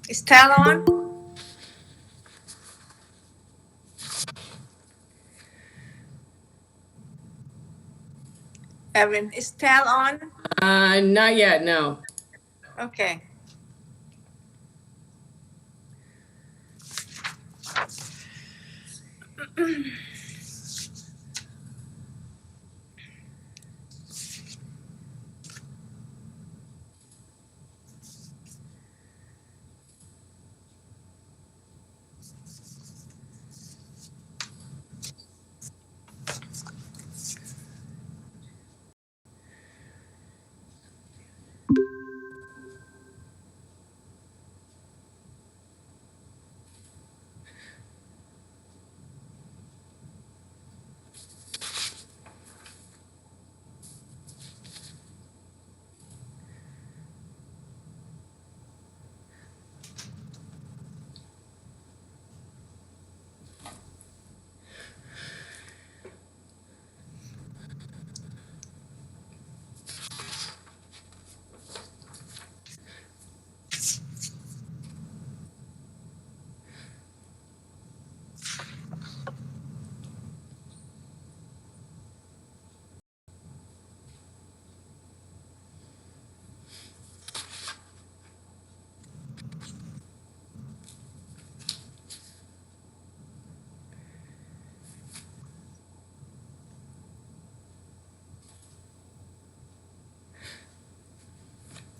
Is Tal on? Evan, is Tal on? Not yet, no. Okay.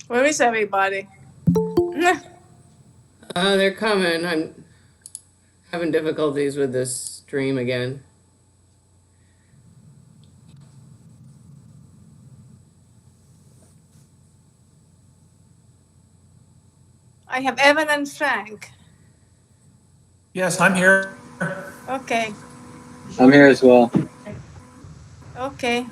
Where is everybody? They're coming. I'm having difficulties with this stream again. I have Evan and Frank. Yes, I'm here. Okay. I'm here as well. Okay.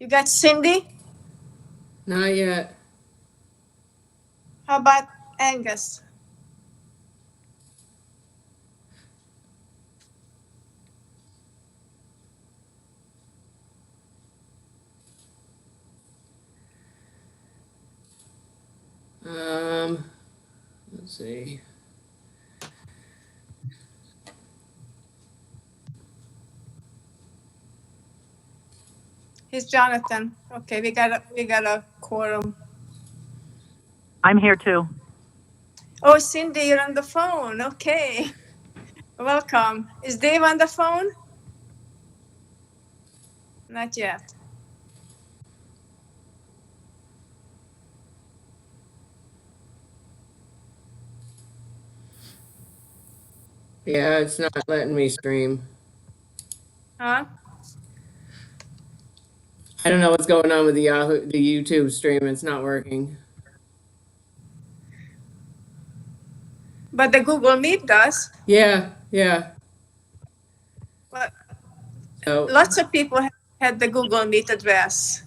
You got Cindy? Not yet. How about Angus? Let's see. Here's Jonathan. Okay, we got a quorum. I'm here too. Oh, Cindy, you're on the phone. Okay. Welcome. Is Dave on the phone? Not yet. Yeah, it's not letting me stream. Huh? I don't know what's going on with the YouTube stream. It's not working. But the Google Meet does. Yeah. But So lots of people had the Google Meet address.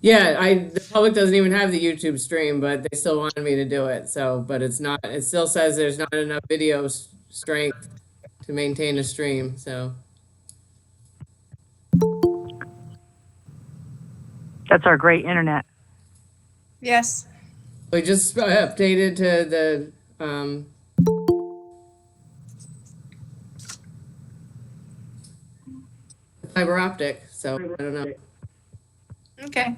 yeah, the public doesn't even have the YouTube stream, but they still wanted me to do it. So, but it's not. It still says there's not enough video strength to maintain a stream. So That's our great internet. Yes. we just updated to the fiber optic. So I don't know. Okay.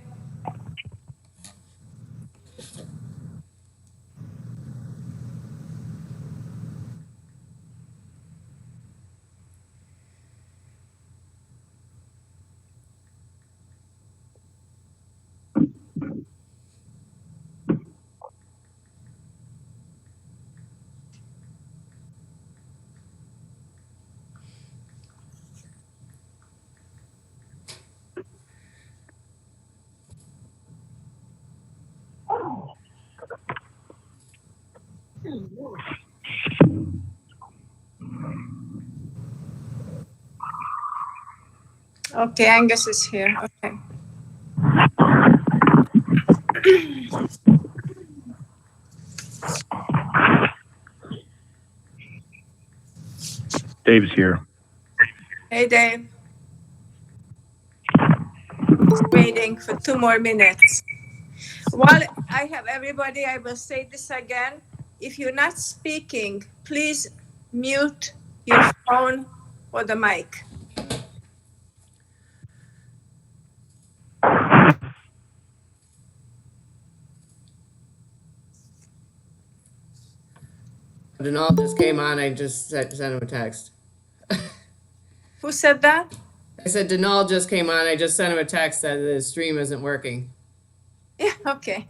Okay, Angus is here. Okay. Dave's here. Hey, Dave. waiting for 2 more minutes. While I have everybody, I will say this again. If you're not speaking, please mute your phone or the mic. Denal just came on. I just sent him a text. Who said that? I said Denal just came on. I just sent him a text that the stream isn't working. Yeah, okay.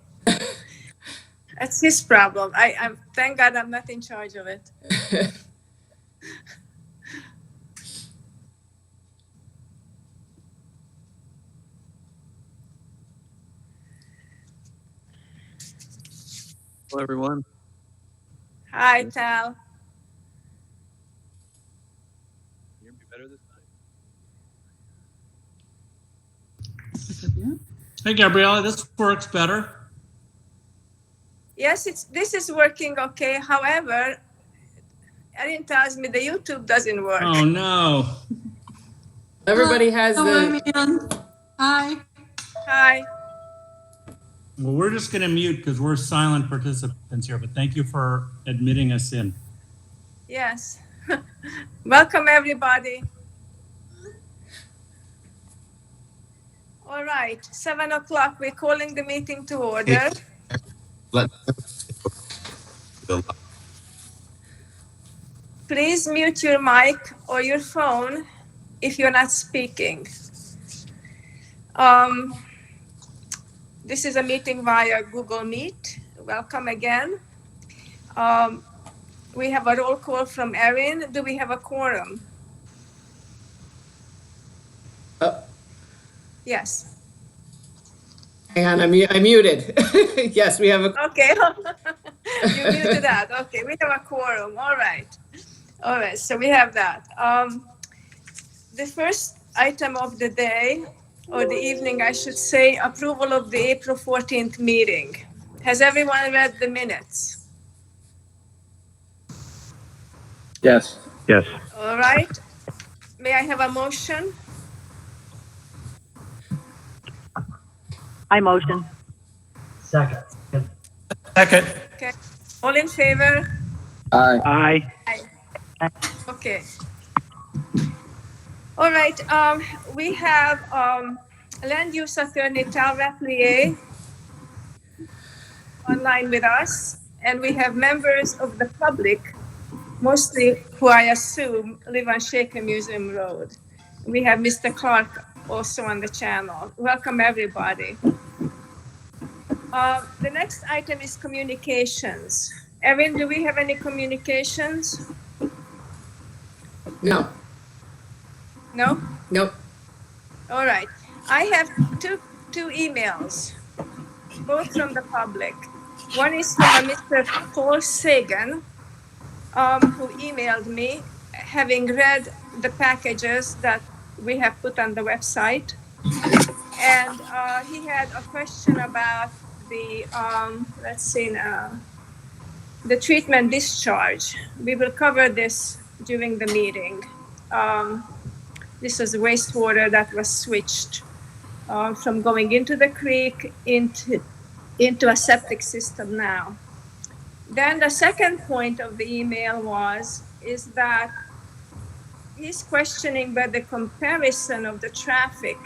That's his problem. I'm thank God I'm not in charge of it. Hello, everyone. Hi, Tal. Hear me better this time? Hey, Gabriella, this works better. Yes, this is working okay. However, Erin tells me the YouTube doesn't work. Oh, no. Everybody has Hello, the. Ann. Hi. Hi. Well, we're just going to mute because we're silent participants here, but thank you for admitting us in. Yes. Welcome, everybody. All right, 7 o'clock. We're calling the meeting to order. Please mute your mic or your phone if you're not speaking. This is a meeting via Google Meet. Welcome again. We have a roll call from Erin. Do we have a quorum? Yes. Hang on, I muted. Yes, we have a. Okay. You muted that. Okay, we have a quorum. All right. All right, so we have that. The first item of the day, or the evening, I should say, approval of the April 14th meeting. Has everyone read the minutes? Yes. Yes. All right. May I have a motion? I motion. Second. Second. Okay. All in favor? Aye. Aye. Okay. All right. We have land use attorney Tal Rapplier online with us, and we have members of the public, mostly who I assume live on Shaker Museum Road. We have Mr. Clark also on the channel. Welcome, everybody. The next item is communications. Erin, do we have any communications? No, No? nope. All right. I have two emails, both from the public. One is from Mr. Paul Sagan, who emailed me, having read the packages that we have put on the website. And he had a question about the, let's see now, the treatment discharge. We will cover this during the meeting. This was wastewater that was switched from going into the creek into a septic system now. Then the second point of the email is that he's questioning whether the comparison of the traffic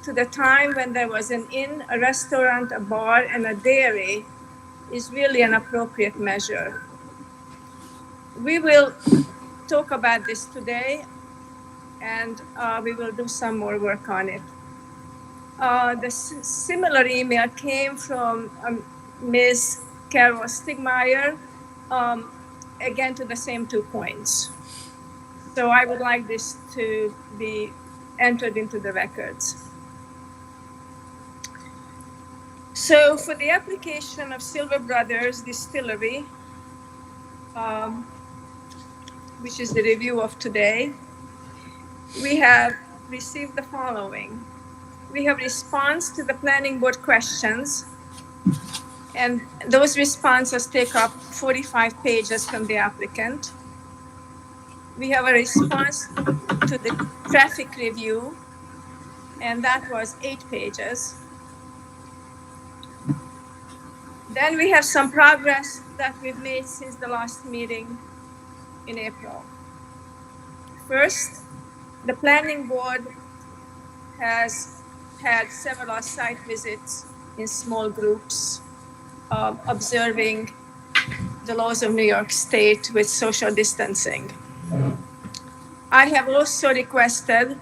to the time when there was an inn, a restaurant, a bar, and a dairy is really an appropriate measure. We will talk about this today, and we will do some more work on it. The similar email came from Ms. Carol Stigmeyer, again to the same 2 points. So I would like this to be entered into the records. So for the application of Silver Brothers Distillery, which is the review of today, we have received the following. We have response to the planning board questions, and those responses take up 45 pages from the applicant. We have a response to the traffic review, and that was 8 pages. Then we have some progress that we've made since the last meeting in April. First, the planning board has had several site visits in small groups, observing the laws of New York State with social distancing. I have also requested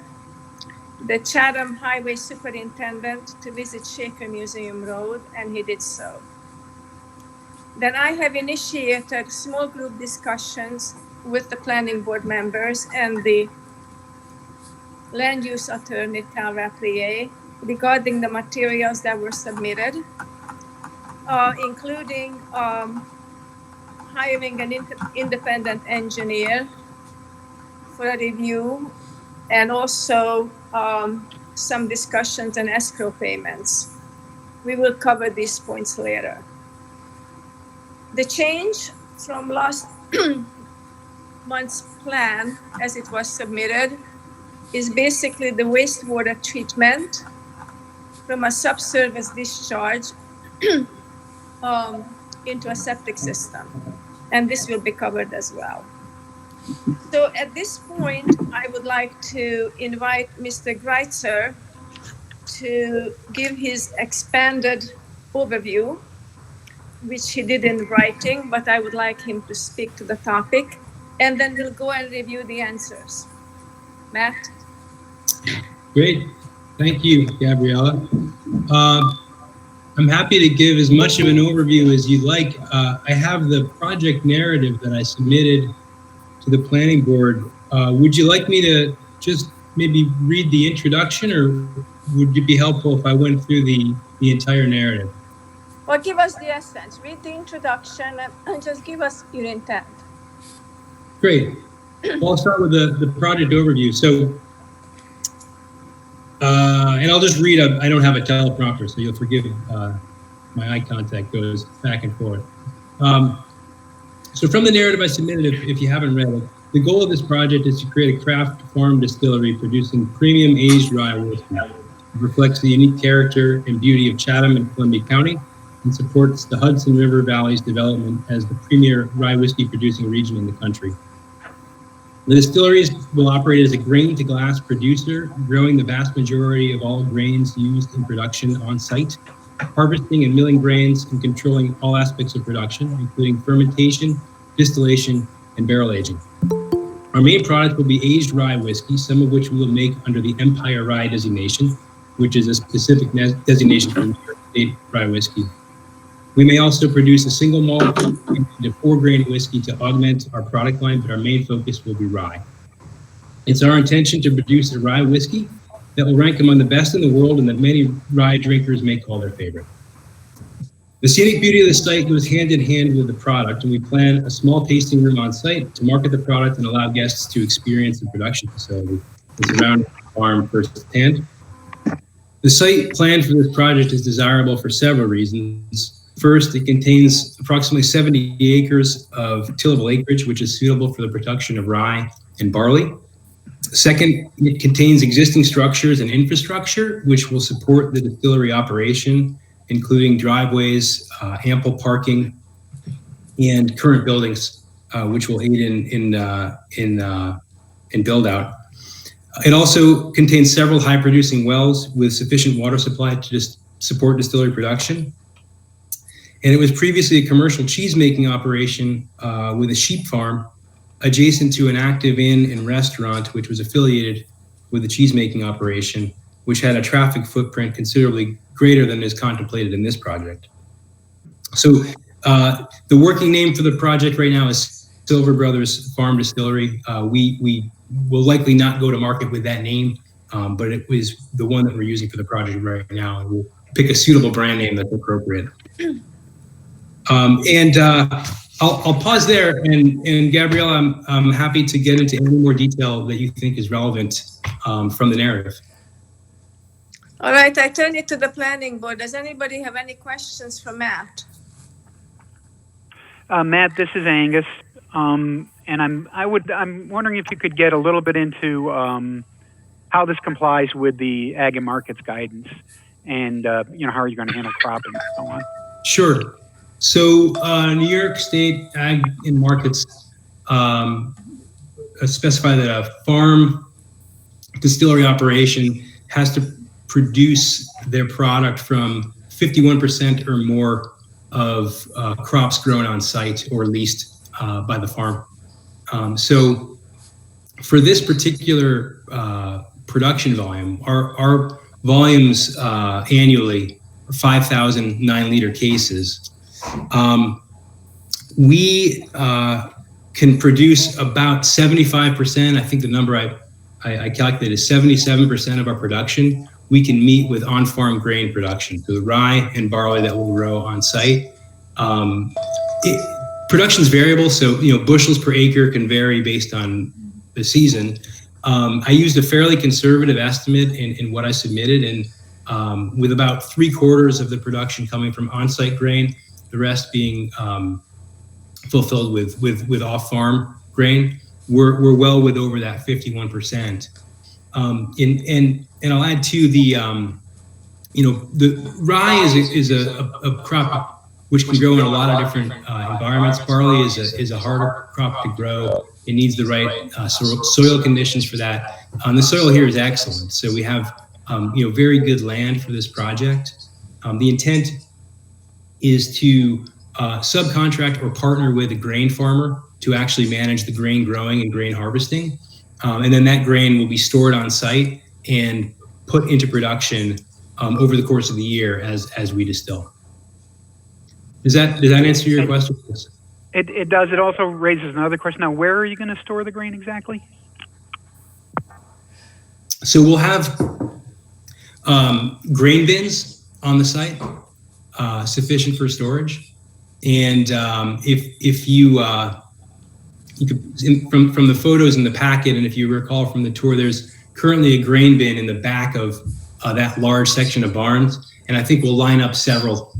the Chatham Highway Superintendent to visit Shaker Museum Road, and he did so. Then I have initiated small group discussions with the planning board members and the land use attorney, Tal Raplier, regarding the materials that were submitted, including hiring an independent engineer for a review, and also some discussions and escrow payments. We will cover these points later. The change from last month's plan, as it was submitted, is basically the wastewater treatment from a subsurface discharge into a septic system. And this will be covered as well. So at this point, I would like to invite Mr. Greitzer to give his expanded overview, which he did in writing, but I would like him to speak to the topic, and then we'll go and review the answers. Matt? Great. Thank you, Gabriella. I'm happy to give as much of an overview as you'd like. I have the project narrative that I submitted to the planning board. Would you like me to just maybe read the introduction, or would it be helpful if I went through the entire narrative? Well, give us the essence. Read the introduction and just give us your intent. Great. Well, I'll start with the project overview. So, and I'll just read, I don't have a teleprompter, so you'll forgive my eye contact goes back and forth. So from the narrative I submitted, if you haven't read it, the goal of this project is to create a craft farm distillery producing premium aged rye whiskey. It reflects the unique character and beauty of Chatham and Columbia County, and supports the Hudson River Valley's development as the premier rye whiskey producing region in the country. The distilleries will operate as a grain to glass producer, growing the vast majority of all grains used in production on site, harvesting and milling grains, and controlling all aspects of production, including fermentation, distillation, and barrel aging. Our main product will be aged rye whiskey, some of which we will make under the Empire Rye designation, which is a specific designation for New York State rye whiskey. We may also produce a single malt and a 4-grain whiskey to augment our product line, but our main focus will be rye. It's our intention to produce a rye whiskey that will rank among the best in the world and that many rye drinkers may call their favorite. The scenic beauty of the site goes hand in hand with the product, and we plan a small tasting room on site to market the product and allow guests to experience the production facility and surrounding the farm firsthand. The site planned for this project is desirable for several reasons. First, it contains approximately 70 acres of tillable acreage, which is suitable for the production of rye and barley. Second, it contains existing structures and infrastructure, which will support the distillery operation, including driveways, ample parking, and current buildings, which will aid in build out. It also contains several high-producing wells with sufficient water supply to just support distillery production. And it was previously a commercial cheese-making operation with a sheep farm adjacent to an active inn and restaurant, which was affiliated with the cheese-making operation, which had a traffic footprint considerably greater than is contemplated in this project. So the working name for the project right now is Silver Brothers Farm Distillery. We will likely not go to market with that name, but it was the one that we're using for the project right now, and we'll pick a suitable brand name that's appropriate. I'll pause there, and Gabriella, I'm happy to get into any more detail that you think is relevant from the narrative. All right, I turn it to the planning board. Does anybody have any questions for Matt? Matt, this is Angus, and I'm wondering if you could get a little bit into how this complies with the Ag and Markets guidance, and how are you going to handle cropping and so on? Sure. So New York State Ag and Markets specify that a farm distillery operation has to produce their product from 51% or more of crops grown on site or leased by the farm. So for this particular production volume, our volumes annually are 5,000 9-liter cases. We can produce about 75%. I think the number I calculated is 77% of our production we can meet with on-farm grain production. So the rye and barley that we'll grow on site. Production's variable, so bushels per acre can vary based on the season. I used a fairly conservative estimate in what I submitted, and with about 3/4 of the production coming from on-site grain, the rest being fulfilled with off-farm grain, we're well with over that 51%. And I'll add to the rye is a crop which can grow in a lot of different environments. Barley is a harder crop to grow. It needs the right soil conditions for that. The soil here is excellent, so we have very good land for this project. The intent is to subcontract or partner with a grain farmer to actually manage the grain growing and grain harvesting. And then that grain will be stored on site and put into production over the course of the year as we distill. Does that answer your question? It does. It also raises another question. Now, where are you going to store the grain exactly? So we'll have grain bins on the site, sufficient for storage. And if you could, from the photos in the packet, and if you recall from the tour, there's currently a grain bin in the back of that large section of barns, and I think we'll line up several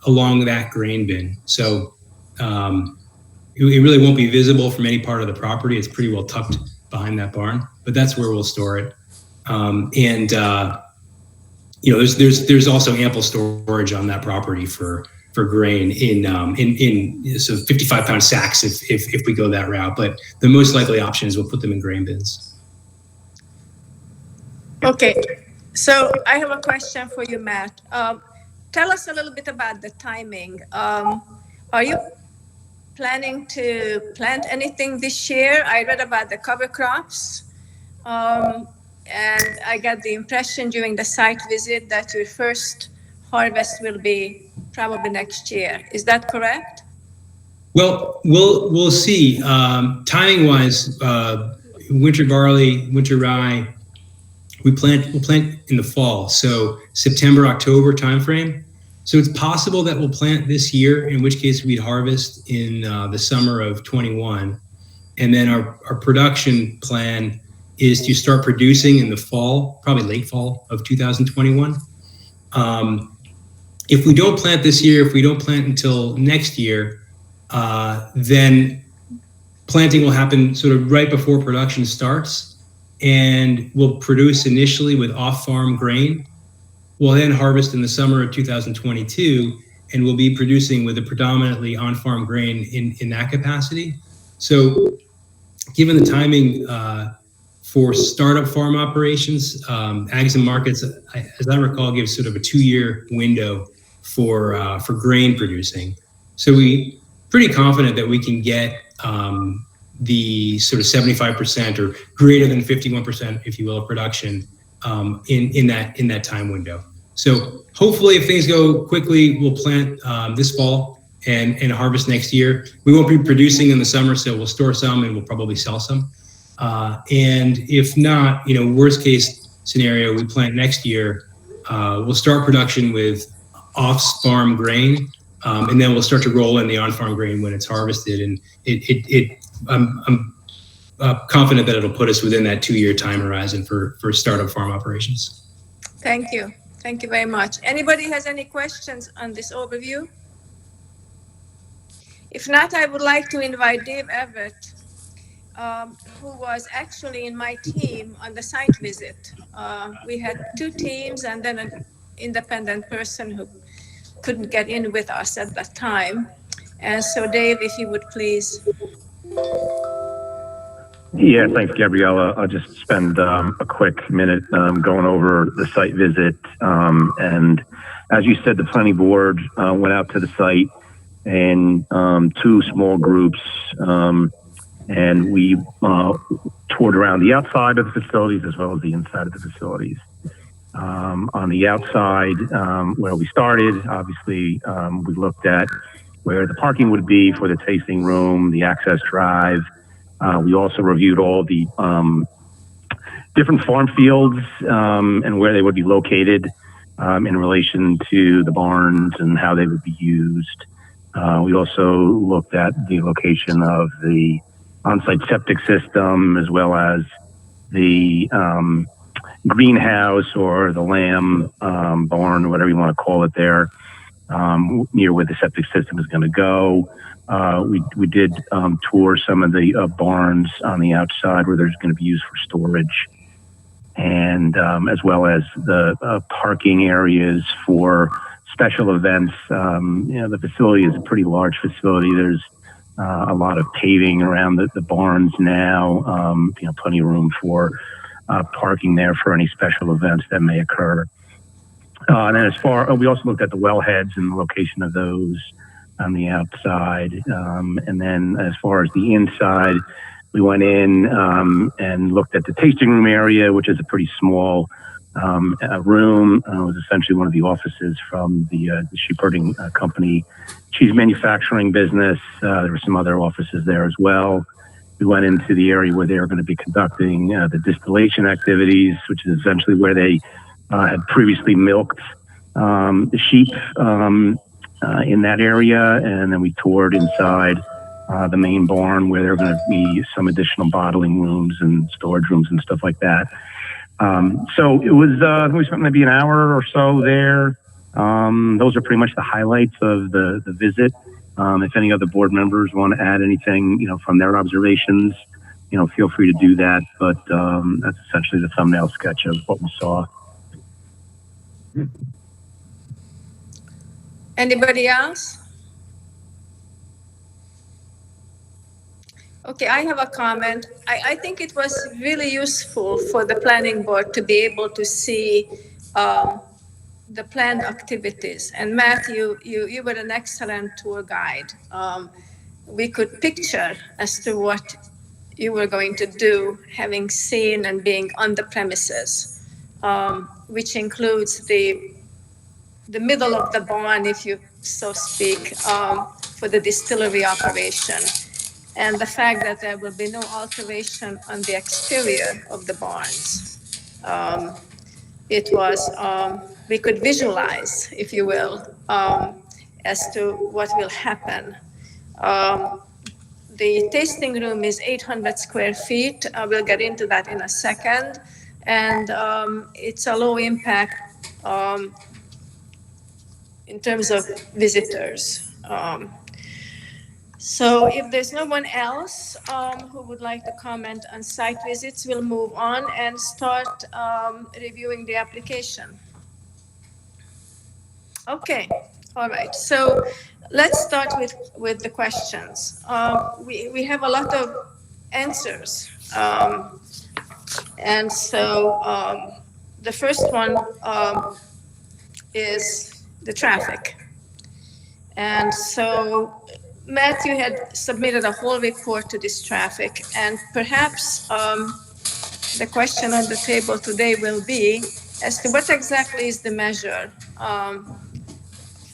along that grain bin. So it really won't be visible from any part of the property. It's pretty well tucked behind that barn, but that's where we'll store it. There's also ample storage on that property for grain in so 55-pound sacks if we go that route. But the most likely option is we'll put them in grain bins. Okay, so I have a question for you, Matt. Tell us a little bit about the timing. Are you planning to plant anything this year? I read about the cover crops, and I got the impression during the site visit that your first harvest will be probably next year. Is that correct? Well, we'll see. Timing-wise, winter barley, winter rye, we'll plant in the fall, so September, October timeframe. So it's possible that we'll plant this year, in which case we'd harvest in the summer of 21. And then our production plan is to start producing in the fall, probably late fall of 2021. If we don't plant this year, if we don't plant until next year, then planting will happen sort of right before production starts, and we'll produce initially with off-farm grain. We'll then harvest in the summer of 2022, and we'll be producing with a predominantly on-farm grain in that capacity. So given the timing for startup farm operations, Ags and Markets, as I recall, gives sort of a 2-year window for grain producing. So we pretty confident that we can get the sort of 75% or greater than 51%, if you will, of production in that time window. So hopefully, if things go quickly, we'll plant this fall and harvest next year. We won't be producing in the summer, so we'll store some and we'll probably sell some. And if not, worst case scenario, we plant next year. We'll start production with off-farm grain, and then we'll start to roll in the on-farm grain when it's harvested. And I'm confident that it'll put us within that 2-year time horizon for startup farm operations. Thank you. Thank you very much. Anybody has any questions on this overview? If not, I would like to invite Dave Everett, who was actually in my team on the site visit. We had two teams and then an independent person who couldn't get in with us at that time. And so, Dave, if you would please. Yeah, thanks, Gabriella. I'll just spend a quick minute going over the site visit. And as you said, the planning board went out to the site in two small groups, and we toured around the outside of the facilities as well as the inside of the facilities. On the outside, where we started, obviously, we looked at where the parking would be for the tasting room, the access drive. We also reviewed all the different farm fields and where they would be located in relation to the barns and how they would be used. We also looked at the location of the on-site septic system as well as the greenhouse or the lamb barn, or whatever you want to call it there, near where the septic system is going to go. We did tour some of the barns on the outside where there's going to be used for storage, and as well as the parking areas for special events. The facility is a pretty large facility. There's a lot of paving around the barns now. Plenty of room for parking there for any special events that may occur. And then we also looked at the wellheads and the location of those on the outside. And then as far as the inside, we went in and looked at the tasting room area, which is a pretty small room. It was essentially one of the offices from the sheep herding company, cheese manufacturing business. There were some other offices there as well. We went into the area where they were going to be conducting the distillation activities, which is essentially where they had previously milked the sheep in that area. And then we toured inside the main barn where there are going to be some additional bottling rooms and storage rooms and stuff like that. So it was, we spent maybe an hour or so there. Those are pretty much the highlights of the visit. If any other board members want to add anything, from their observations, feel free to do that. But that's essentially the thumbnail sketch of what we saw. Anybody else? Okay, I have a comment. I think it was really useful for the planning board to be able to see the planned activities. And Matthew, you were an excellent tour guide. We could picture as to what you were going to do, having seen and being on the premises, which includes the middle of the barn, if you so speak, for the distillery operation. And the fact that there will be no alteration on the exterior of the barns. It was, we could visualize, if you will, as to what will happen. The tasting room is 800 square feet. We'll get into that in a second. And it's a low impact in terms of visitors. So if there's no one else who would like to comment on site visits, we'll move on and start reviewing the application. Okay, all right. So let's start with the questions. We have a lot of answers. And so the first one is the traffic. And so Matthew had submitted a whole report to this traffic, and perhaps the question on the table today will be as to what exactly is the measure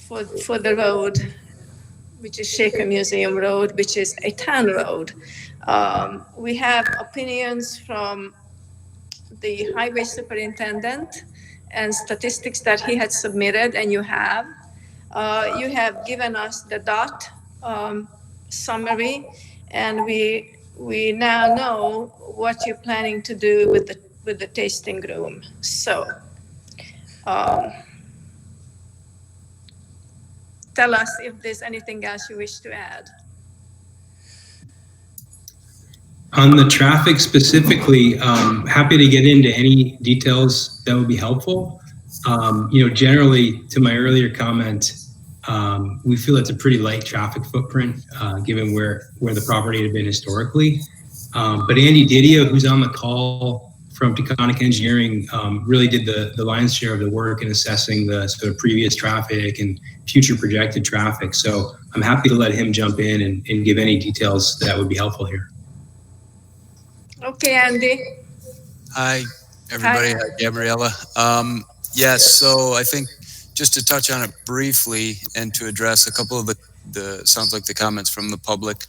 for the road, which is Shaker Museum Road, which is a town road. We have opinions from the highway superintendent and statistics that he had submitted, and you have given us the DOT summary, and we now know what you're planning to do with the tasting room. So tell us if there's anything else you wish to add. On the traffic specifically, happy to get into any details that would be helpful. Generally, to my earlier comment, we feel it's a pretty light traffic footprint, given where the property had been historically. But Andy Didio, who's on the call from Taconic Engineering, really did the lion's share of the work in assessing the sort of previous traffic and future projected traffic. So I'm happy to let him jump in and give any details that would be helpful here. Okay, Andy. Hi, everybody. Hi. Hi, Gabriella. Yes, so I think just to touch on it briefly and to address a couple of the sounds like the comments from the public.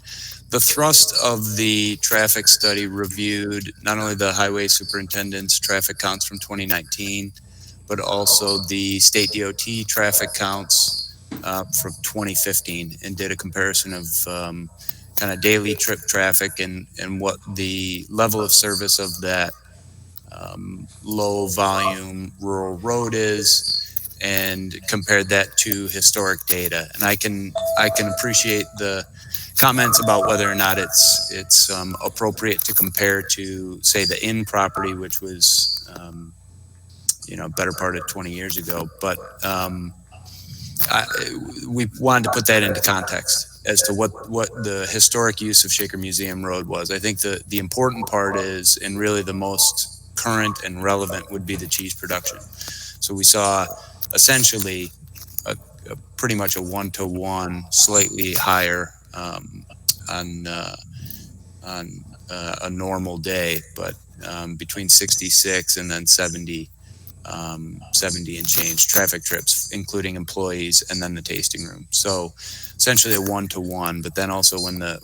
The thrust of the traffic study reviewed not only the highway superintendent's traffic counts from 2019, but also the state DOT traffic counts from 2015, and did a comparison of kind of daily trip traffic and what the level of service of that low volume rural road is, and compared that to historic data. And I can appreciate the comments about whether or not it's appropriate to compare to, say, the Inn property, which was better part of 20 years ago. But we wanted to put that into context as to what the historic use of Shaker Museum Road was. I think the important part is, and really the most current and relevant, would be the cheese production. So we saw essentially a pretty much a 1-to-1, slightly higher on a normal day, but between 66 and then 70 and change traffic trips, including employees and then the tasting room. So essentially a 1-to-1. But then also when the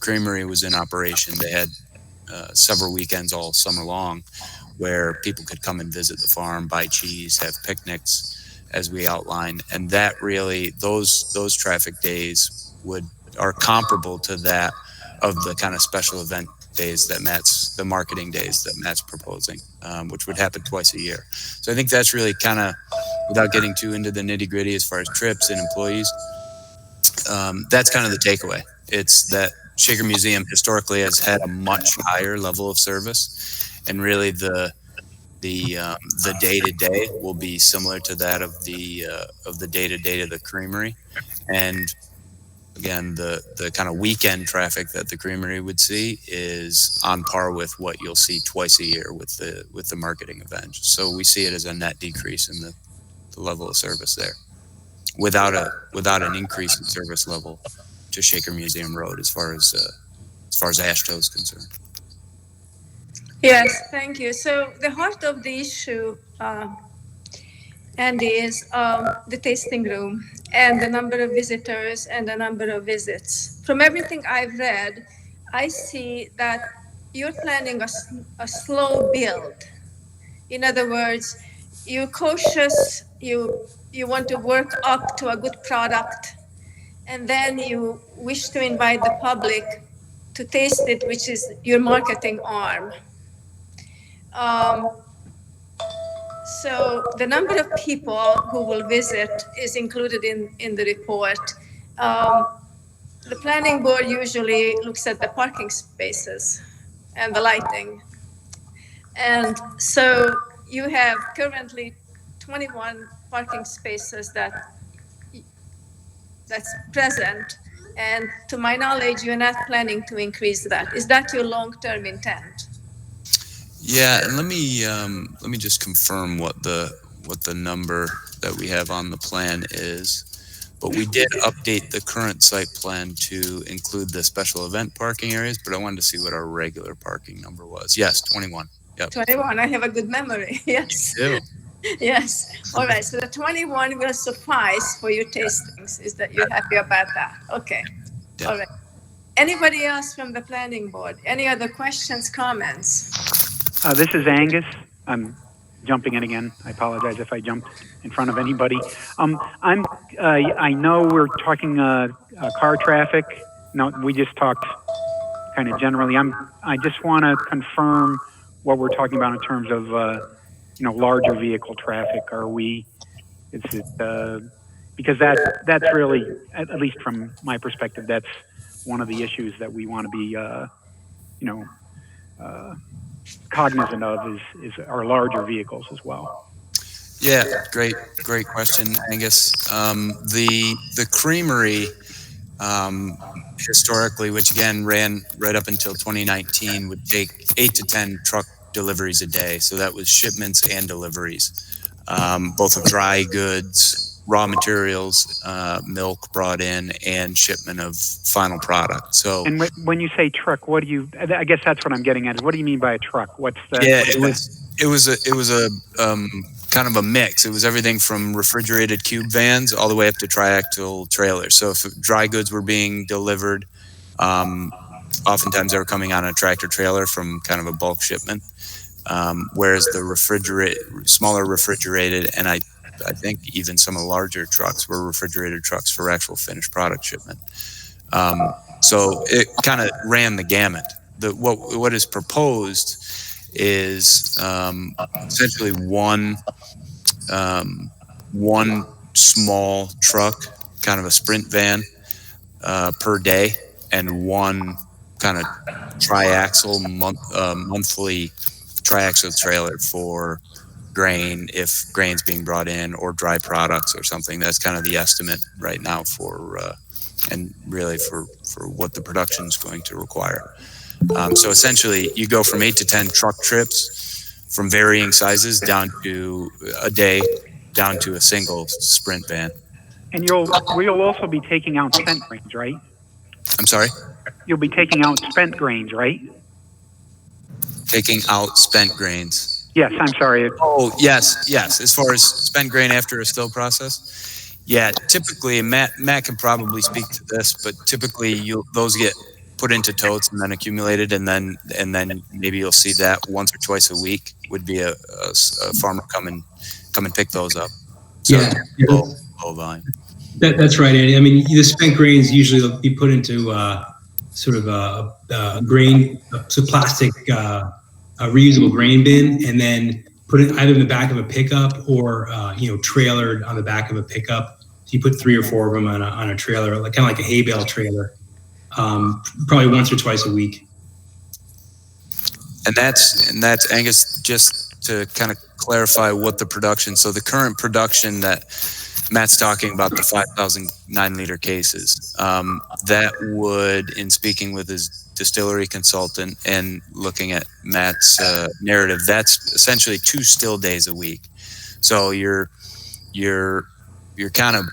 creamery was in operation, they had several weekends all summer long where people could come and visit the farm, buy cheese, have picnics, as we outlined. And that really, those traffic days are comparable to that of the kind of special event days that the marketing days that Matt's proposing, which would happen twice a year. So I think that's really kind of, without getting too into the nitty gritty as far as trips and employees, that's kind of the takeaway. It's that Shaker Museum historically has had a much higher level of service, and really the day-to-day will be similar to that of the day-to-day of the creamery. And again, the kind of weekend traffic that the creamery would see is on par with what you'll see twice a year with the marketing event. So we see it as a net decrease in the level of service there, without an increase in service level to Shaker Museum Road as far as AASHTO is concerned. Yes, thank you. So the heart of the issue, Andy, is the tasting room and the number of visitors and the number of visits. From everything I've read, I see that you're planning a slow build. In other words, you're cautious, you want to work up to a good product, and then you wish to invite the public to taste it, which is your marketing arm. So the number of people who will visit is included in the report. The planning board usually looks at the parking spaces and the lighting. And so you have currently 21 parking spaces that's present. And to my knowledge, you're not planning to increase that. Is that your long-term intent? Yeah, and let me just confirm what the number that we have on the plan is. But we did update the current site plan to include the special event parking areas, but I wanted to see what our regular parking number was. Yes, 21. Yep. 21, I have a good memory, yes. You do. Yes, all right, so the 21 will suffice for your tastings. Is that you're happy about that? Okay, Yeah. all right. Anybody else from the planning board? Any other questions, comments? This is Angus. I'm jumping in again. I apologize if I jumped in front of anybody. I know we're talking car traffic. No, we just talked kind of generally. I just want to confirm what we're talking about in terms of larger vehicle traffic. Because that's really, at least from my perspective, that's one of the issues that we want to be, cognizant of is our larger vehicles as well. Yeah, great question, Angus. The creamery, historically, which again ran right up until 2019, would take 8 to 10 truck deliveries a day. So that was shipments and deliveries, both of dry goods, raw materials, milk brought in, and shipment of final product. So, And when you say truck, I guess that's what I'm getting at. What do you mean by a truck? What's that? yeah, it was a kind of a mix. It was everything from refrigerated cube vans all the way up to triaxle trailers. So if dry goods were being delivered, oftentimes they were coming on a tractor trailer from kind of a bulk shipment. Whereas the smaller refrigerated, and I think even some of the larger trucks were refrigerated trucks for actual finished product shipment. So it kind of ran the gamut. What is proposed is essentially one small truck, kind of a sprint van, per day, and one kind of triaxle monthly triaxle trailer for grain, if grain's being brought in, or dry products or something. That's kind of the estimate right now for and really for what the production is going to require. So essentially, you go from 8 to 10 truck trips from varying sizes down to a day, down to a single sprint van. And we'll also be taking out spent grains, right? I'm sorry? You'll be taking out spent grains, right? Taking out spent grains. Yes, I'm sorry. Oh, yes. As far as spent grain after a still process, yeah. Typically, Matt can probably speak to this, but typically those get put into totes and then accumulated, and then maybe you'll see that once or twice a week would be a farmer come and pick those up. So low volume. That's right, Andy. I mean, the spent grains usually will be put into sort of a grain, so plastic, a reusable grain bin, and then put it either in the back of a pickup or trailered on the back of a pickup. So you put 3 or 4 of them on a trailer, kind of like a hay bale trailer, probably once or twice a week. And that's Angus. Just to kind of clarify what the production. So the current production that Matt's talking about, the 5,000 9-liter cases, that would, in speaking with his distillery consultant and looking at Matt's narrative, that's essentially 2 still days a week. So you're kind of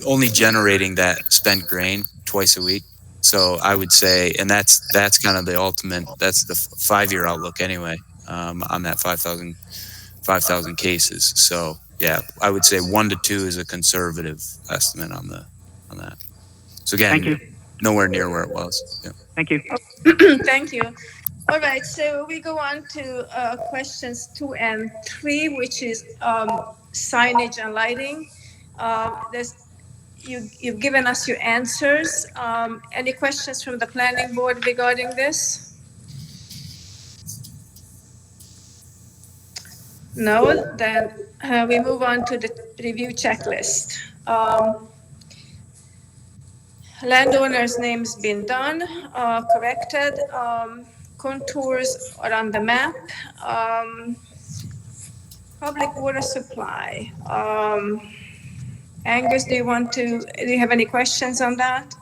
only generating that spent grain twice a week. So I would say, and that's kind of the ultimate, that's the 5-year outlook anyway, on that 5,000 cases. So yeah, I would say 1 to 2 is a conservative estimate on that. So again, Thank you. Nowhere near where it was. Yeah. Thank you. Thank you. All right, so we go on to questions 2 and 3, which is signage and lighting. You've given us your answers. Any questions from the planning board regarding this? No, then we move on to the review checklist. Landowner's name's been done, corrected. Contours are on the map. Public water supply. Angus, do you have any questions on that?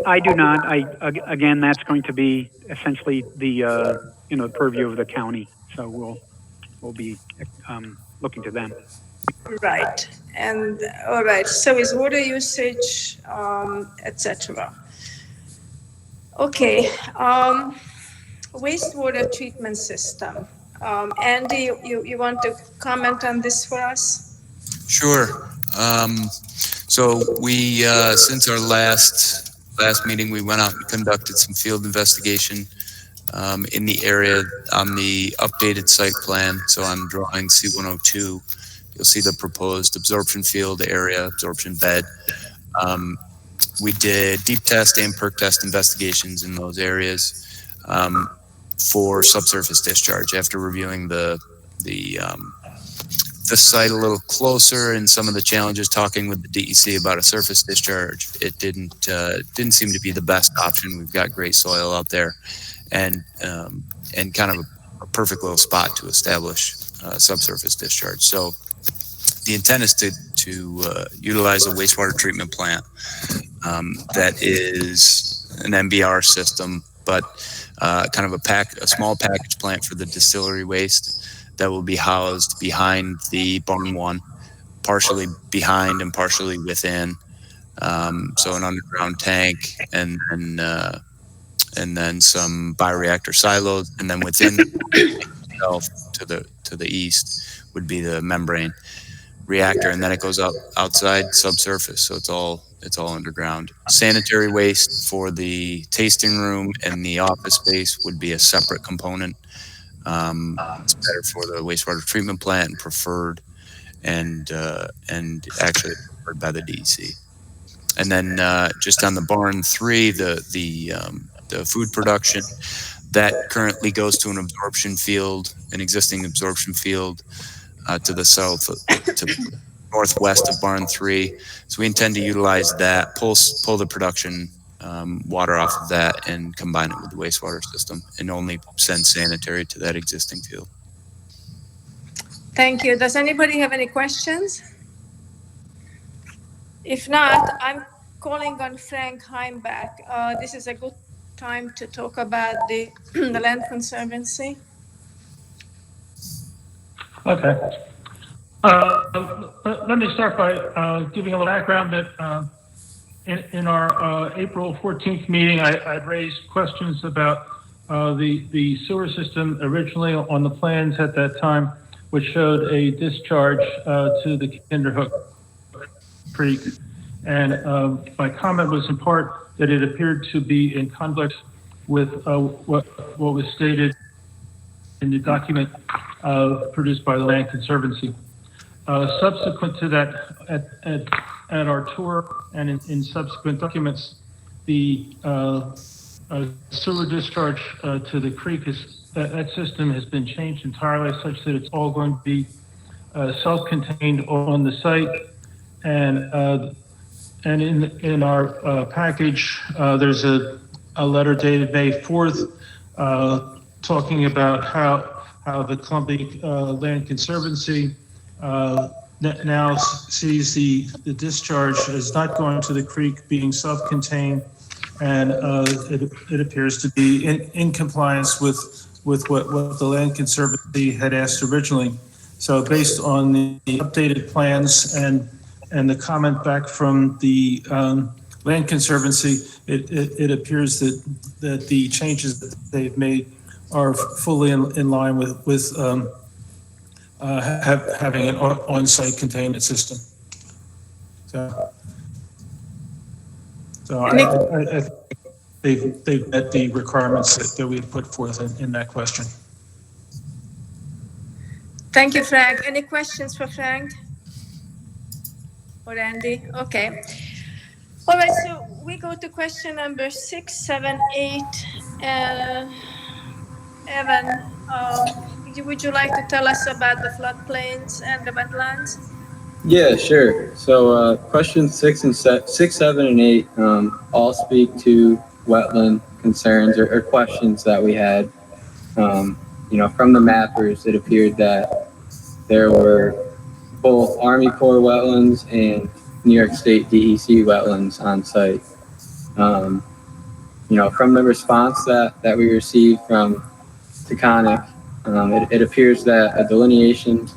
I do not. Again, that's going to be essentially the purview of the county. So we'll be looking to them. Right. And all right. So is water usage, etc. Okay. Wastewater treatment system. Andy, you want to comment on this for us? Sure. So we, since our last meeting, we went out and conducted some field investigation in the area on the updated site plan. So on drawing C102, you'll see the proposed absorption field area, absorption bed. We did deep test and perk test investigations in those areas for subsurface discharge after reviewing the the site a little closer and some of the challenges talking with the DEC about a surface discharge, it didn't seem to be the best option. We've got great soil out there, and kind of a perfect little spot to establish subsurface discharge. So the intent is to utilize a wastewater treatment plant that is an MBR system, but kind of a small package plant for the distillery waste that will be housed behind the barn one, partially behind and partially within. So an underground tank, and then some bioreactor silos, and then within itself to the east would be the membrane reactor, and then it goes up outside subsurface. So it's all underground. Sanitary waste for the tasting room and the office space would be a separate component. It's better for the wastewater treatment plant and preferred, and actually preferred by the DEC. And then just on the barn 3, the food production that currently goes to an existing absorption field to the south, to northwest of barn 3. So we intend to utilize that, pull the production water off of that and combine it with the wastewater system, and only send sanitary to that existing field. Thank you. Does anybody have any questions? If not, I'm calling on Frank Heimbach. This is a good time to talk about the Land Conservancy. Okay. Let me start by giving a little background that in our April 14th meeting, I'd raised questions about the sewer system originally on the plans at that time, which showed a discharge to the Kinderhook Creek. And my comment was in part that it appeared to be in conflict with what was stated in the document produced by the Land Conservancy. Subsequent to that, at our tour and in subsequent documents, the sewer discharge to the creek that system has been changed entirely, such that it's all going to be self-contained on the site. And in our package, there's a letter dated May 4th talking about how the Columbia Land Conservancy now sees the discharge as not going to the creek, being self-contained, and it appears to be in compliance with what the Land Conservancy had asked originally. So based on the updated plans and the comment back from the Land Conservancy, it appears that the changes that they've made are fully in line with having an on-site containment system. So I think they've met the requirements that we had put forth in that question. Thank you, Frank. Any questions for Frank or Andy? Okay. All right, so we go to question number 6, 7, 8. Evan, would you like to tell us about the floodplains and the wetlands? Yeah, sure. So questions 6, 7, and 8 all speak to wetland concerns or questions that we had. From the mappers, it appeared that there were both Army Corps wetlands and New York State DEC wetlands on site. From the response that we received from Taconic, it appears that a delineation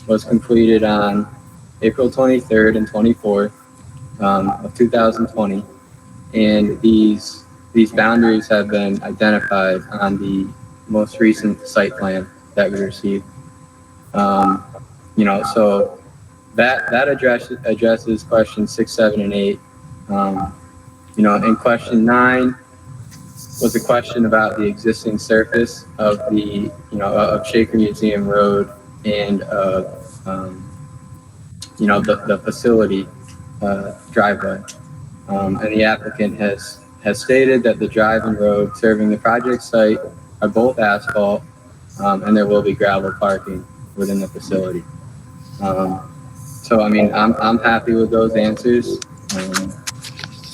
was completed on April 23rd and 24th of 2020, and these boundaries have been identified on the most recent site plan that we received. So that addresses questions 6, 7, and 8. In question 9 was a question about the existing surface of the of Shaker Museum Road and the facility driveway, and the applicant has stated that the drive and road serving the project site are both asphalt, and there will be gravel parking within the facility. So I mean, I'm happy with those answers.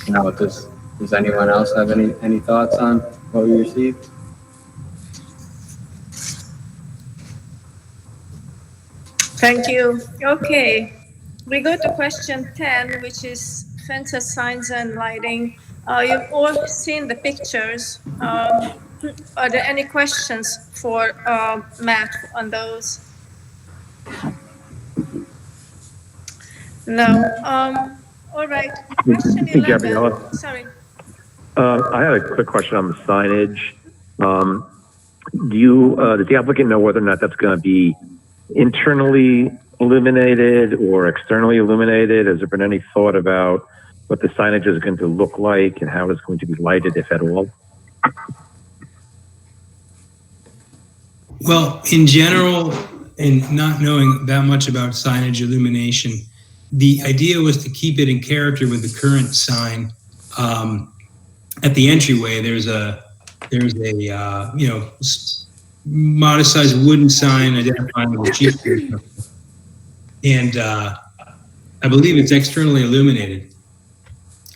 Now, does anyone else have any thoughts on what we received? Thank you. Okay, we go to question 10, which is fences, signs, and lighting. You've all seen the pictures. Are there any questions for Matt on those? No. All right. Question Hey, 11. Gabriella. Sorry. I had a quick question on the signage. Does the applicant know whether or not that's going to be internally illuminated or externally illuminated? Has there been any thought about what the signage is going to look like and how it's going to be lighted, if at all? Well, in general, and not knowing that much about signage illumination, the idea was to keep it in character with the current sign. At the entryway, there's a modest sized wooden sign identifying the chief. And I believe it's externally illuminated.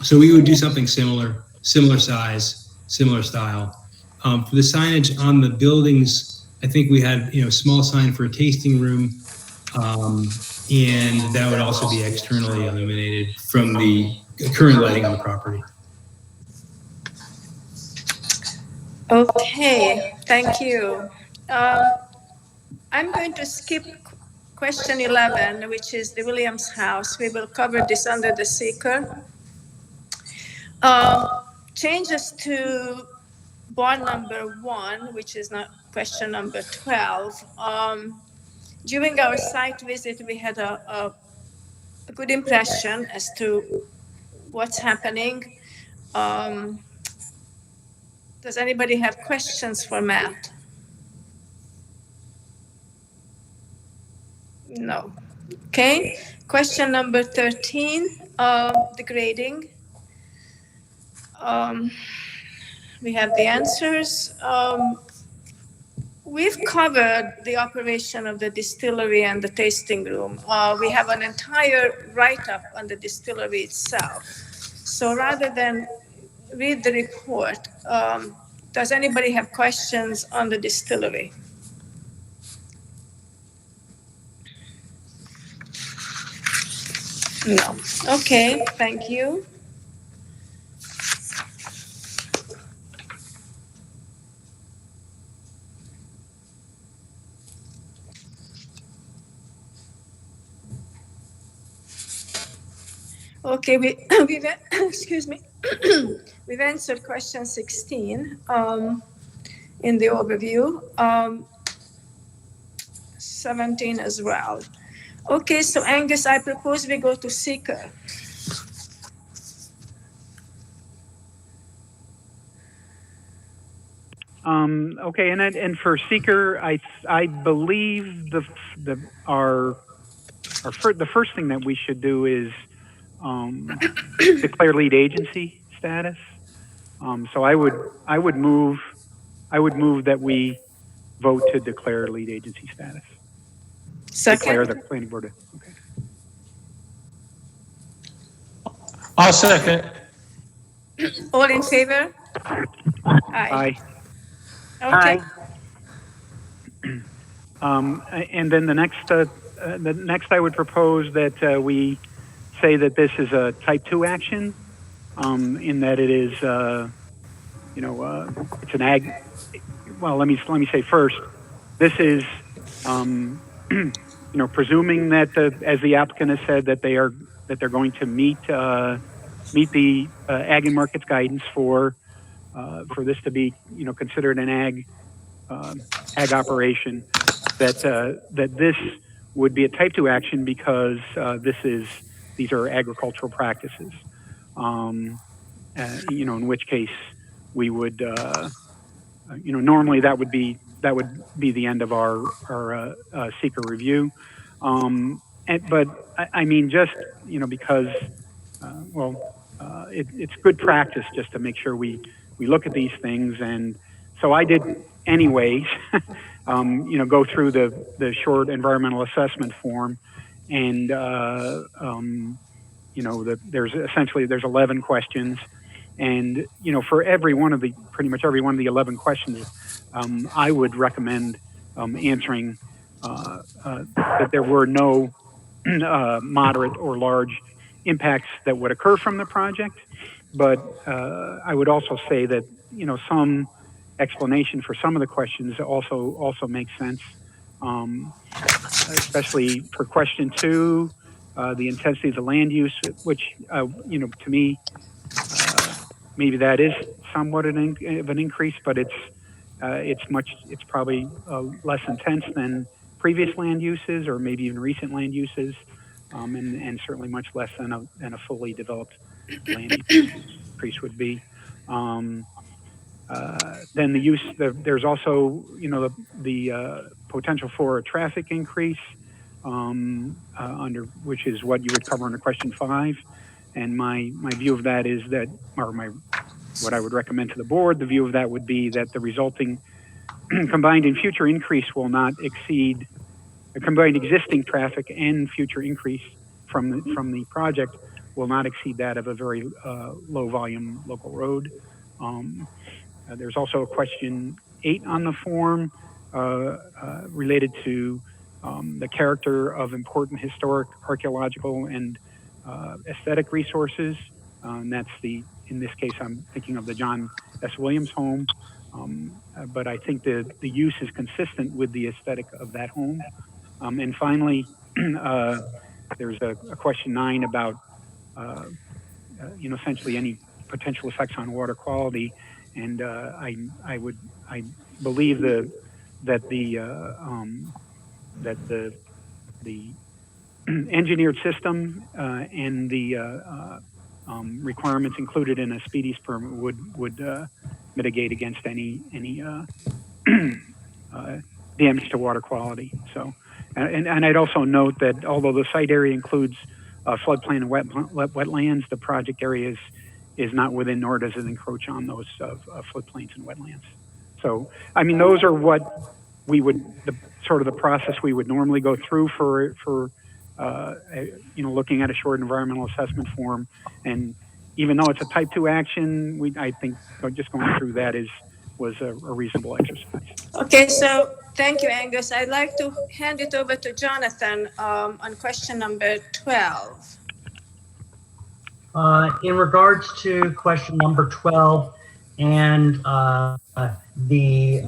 So we would do something similar size, similar style. For the signage on the buildings, I think we had a small sign for a tasting room, and that would also be externally illuminated from the current lighting on the property. Okay, thank you. I'm going to skip question 11, which is the Williams house. We will cover this under the seeker. Changes to bar number 1, which is not question number 12. During our site visit, we had a good impression as to what's happening. Does anybody have questions for Matt? No. Okay. Question number 13, the grading. We have the answers. We've covered the operation of the distillery and the tasting room. We have an entire write-up on the distillery itself. So rather than read the report, does anybody have questions on the distillery? No. Okay, thank you. Okay, excuse me. We've answered question 16 in the overview, 17 as well. Okay, so Angus, I propose we go to seeker. Okay, and for seeker, I believe the first thing that we should do is declare lead agency status. So I would move that we vote to declare lead agency status. Second. Declare the planning board. Okay. I'll second. All in favor? Aye. Okay. And then the next I would propose that we say that this is a type 2 action, in that it is, it's an ag. Well, let me say first, this is, presuming that as the applicant has said that they're going to meet the ag and markets guidance for this to be considered an ag operation, that this would be a type 2 action because these are agricultural practices. In which case we would normally that would be the end of our seeker review. But I mean, just because it's good practice just to make sure we look at these things. And so I did anyways, go through the short environmental assessment form and there's 11 questions, and for pretty much every one of the 11 questions, I would recommend answering that there were no moderate or large impacts that would occur from the project. But I would also say that some explanation for some of the questions also makes sense, especially for question 2, the intensity of the land use, which to me maybe that is somewhat of an increase, but it's probably less intense than previous land uses or maybe even recent land uses, and certainly much less than a fully developed land use increase would be. Then the use, there's also the potential for a traffic increase, under which is what you would cover under question 5. And my view of that is that, what I would recommend to the board, the view of that would be that the resulting combined and future increase will not exceed the combined existing traffic and future increase from the project will not exceed that of a very low volume local road. There's also a question 8 on the form related to the character of important historic, archaeological, and aesthetic resources. And that's in this case, I'm thinking of the John S. Williams home. But I think the use is consistent with the aesthetic of that home. And finally, there's a question 9 about, essentially any potential effects on water quality. And I believe that the engineered system and the requirements included in a speedies permit would mitigate against any damage to water quality. So, and I'd also note that although the site area includes floodplain and wetlands, the project area is not within, nor does it encroach on those floodplains and wetlands. So, I mean, those are what we would, the process we would normally go through for looking at a short environmental assessment form. And even though it's a type 2 action, I think just going through that was a reasonable exercise. Okay, so thank you, Angus. I'd like to hand it over to Jonathan on question number 12. In regards to question number 12 and on the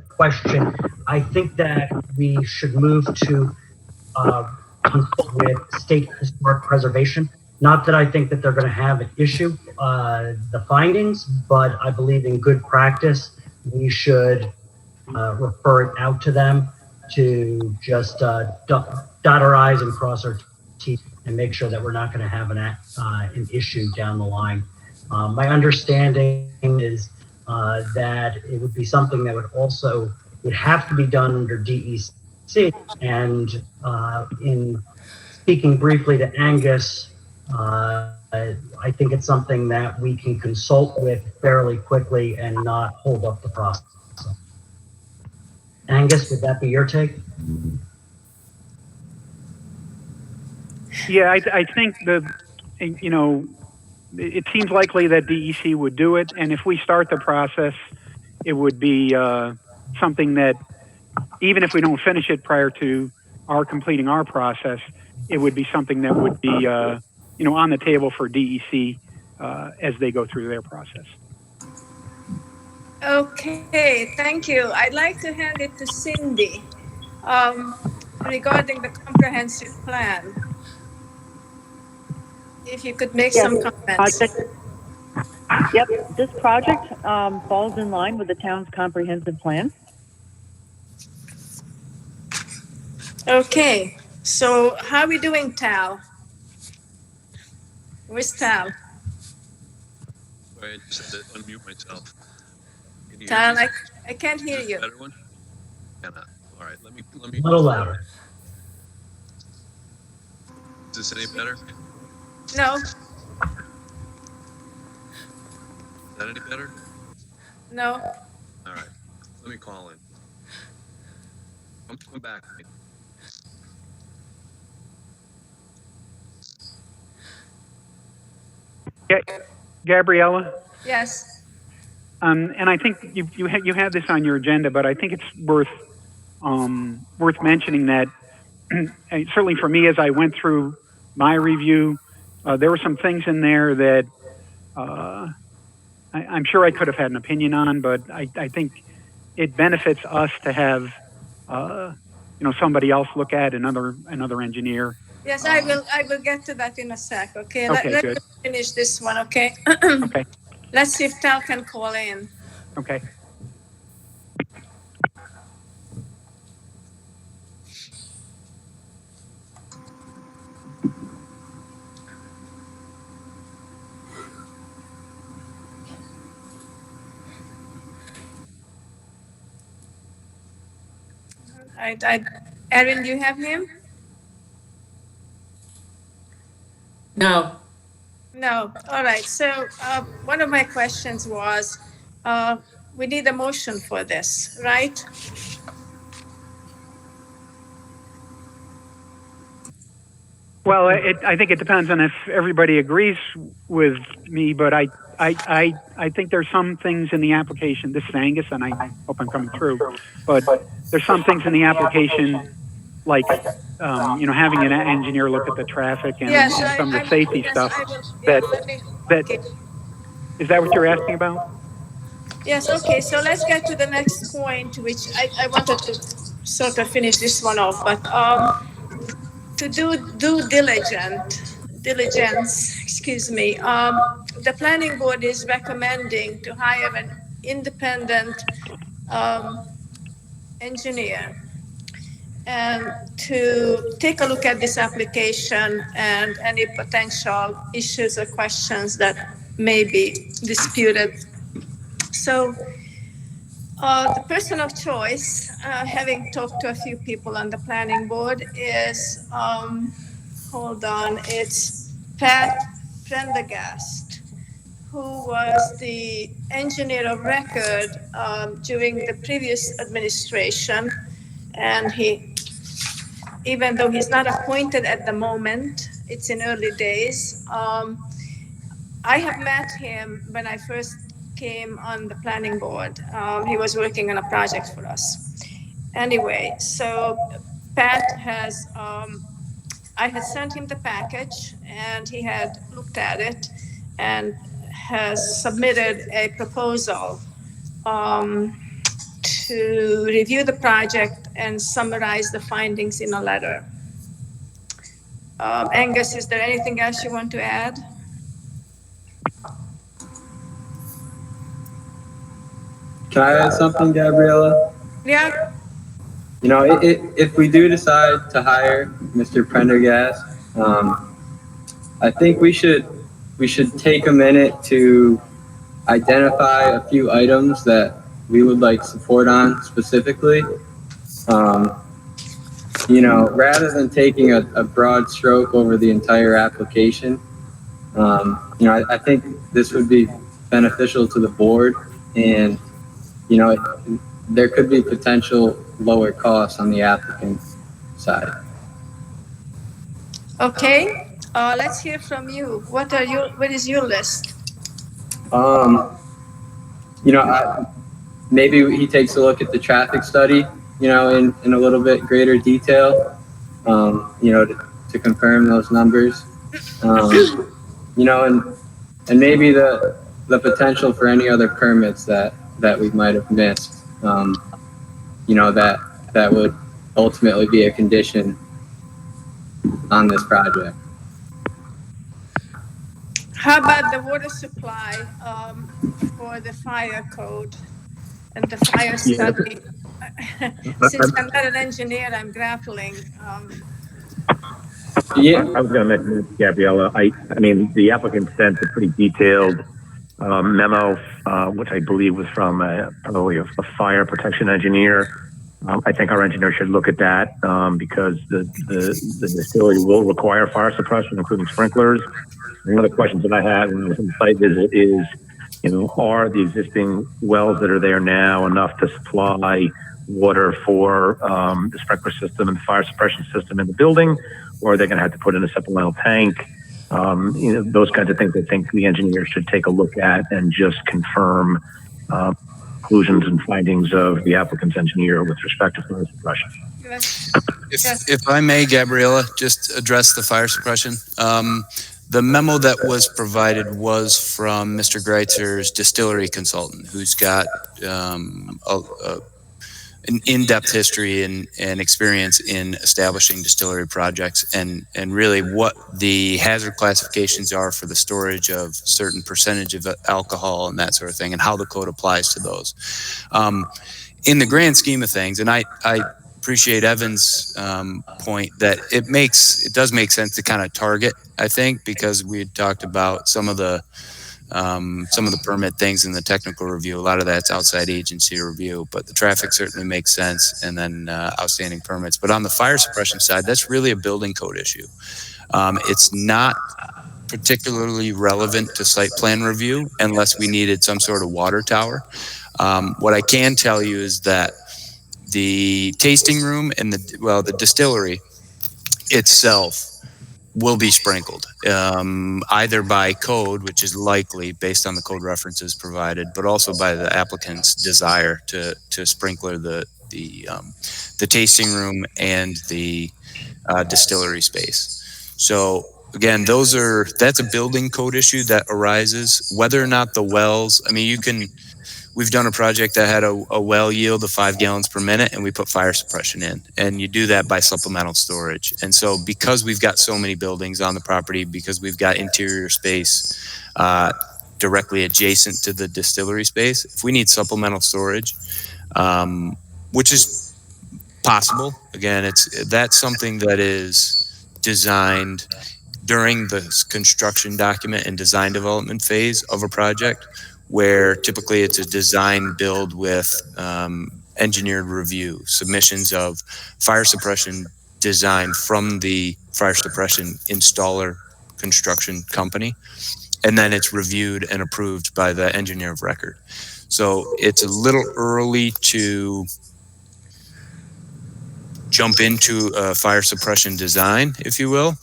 question, I think that we should move to consult with State Historic Preservation. Not that I think that they're going to have an issue, the findings, but I believe in good practice, we should refer it out to them to just dot our I's and cross our T's and make sure that we're not going to have an issue down the line. My understanding is that it would be something that would have to be done under DEC. And in speaking briefly to Angus, I think it's something that we can consult with fairly quickly and not hold up the process. So, Angus, would that be your take? Yeah, I think it seems likely that DEC would do it. And if we start the process, it would be something that, even if we don't finish it prior to our completing our process, it would be something that would be, on the table for DEC as they go through their process. Okay, thank you. I'd like to hand it to Cindy regarding the comprehensive plan. If you could make some comments. Yep, this project falls in line with the town's comprehensive plan. Okay, so how are we doing, Tal? Where's Tal? Sorry, I just had to unmute myself. Can you Tal, hear me? I can't hear you. Better one? Cannot. All right, let me. A little louder. Is this any better? No, Is that any better? no. All right, let me call in. I'm back. Gabriella, Yes. and I think you have this on your agenda, but I think it's worth mentioning that and certainly for me, as I went through my review, there were some things in there that I'm sure I could have had an opinion on, but I think it benefits us to have somebody else look at another engineer. Yes, I will get to that in a sec. Okay. Okay, Let's good. finish this one. Okay. Okay. Let's see if Tal can call in. Okay. Erin, do you have him? No. No. All right. So one of my questions was, we need a motion for this, right? Well, I think it depends on if everybody agrees with me, but I think there's some things in the application. This is Angus, and I hope I'm coming through. But there's some things in the application, like having an engineer look at the traffic and some of the safety stuff. Is that what you're asking about? Yes. Okay. So let's get to the next point, which I wanted to sort of finish this one off, but to do diligence, excuse me, the planning board is recommending to hire an independent engineer and to take a look at this application and any potential issues or questions that may be disputed. So the person of choice, having talked to a few people on the planning board, is, it's Pat Prendergast, who was the engineer of record during the previous administration. And even though he's not appointed at the moment, it's in early days. I have met him when I first came on the planning board. He was working on a project for us. Anyway, so Pat has, I had sent him the package and he had looked at it and has submitted a proposal to review the project and summarize the findings in a letter. Angus, is there anything else you want to add? Can I add something, Gabriella? Yeah. If we do decide to hire Mr. Prendergast, I think we should take a minute to identify a few items that we would like support on specifically. Rather than taking a broad stroke over the entire application, I think this would be beneficial to the board, and there could be potential lower costs on the applicant side. Okay, let's hear from you. What is your list? Maybe he takes a look at the traffic study, in a little bit greater detail, to confirm those numbers, and maybe the potential for any other permits that we might have missed, that would ultimately be a condition on this project. How about the water supply for the fire code and the fire study? Since I'm not an engineer, I'm grappling. Yeah, I was going to mention this, Gabriella. I mean, the applicant sent a pretty detailed memo, which I believe was from probably a fire protection engineer. I think our engineer should look at that because the facility will require fire suppression, including sprinklers. One of the questions that I had when I was on the site visit is, are the existing wells that are there now enough to supply water for the sprinkler system and the fire suppression system in the building, or are they going to have to put in a supplemental tank? Those kinds of things I think the engineer should take a look at and just confirm conclusions and findings of the applicant's engineer with respect to fire suppression. If I may, Gabriella, just address the fire suppression. The memo that was provided was from Mr. Greitzer's distillery consultant, who's got an in-depth history and experience in establishing distillery projects and really what the hazard classifications are for the storage of certain percentage of alcohol and that sort of thing, and how the code applies to those. In the grand scheme of things, and I appreciate Evan's point that it does make sense to kind of target, I think, because we had talked about some of the permit things in the technical review. A lot of that's outside agency review, but the traffic certainly makes sense, and then outstanding permits. But on the fire suppression side, that's really a building code issue. It's not particularly relevant to site plan review unless we needed some sort of water tower. What I can tell you is that the tasting room and the distillery itself will be sprinkled, either by code, which is likely based on the code references provided, but also by the applicant's desire to sprinkler the tasting room and the distillery space. So again, that's a building code issue that arises. Whether or not the wells, I mean, we've done a project that had a well yield of 5 gallons per minute, and we put fire suppression in, and you do that by supplemental storage. And so because we've got so many buildings on the property, because we've got interior space directly adjacent to the distillery space, if we need supplemental storage, which is possible, again, that's something that is designed during the construction document and design development phase of a project, where typically it's a design build with engineered review, submissions of fire suppression design from the fire suppression installer construction company, and then it's reviewed and approved by the engineer of record. So it's a little early to jump into a fire suppression design, if you will.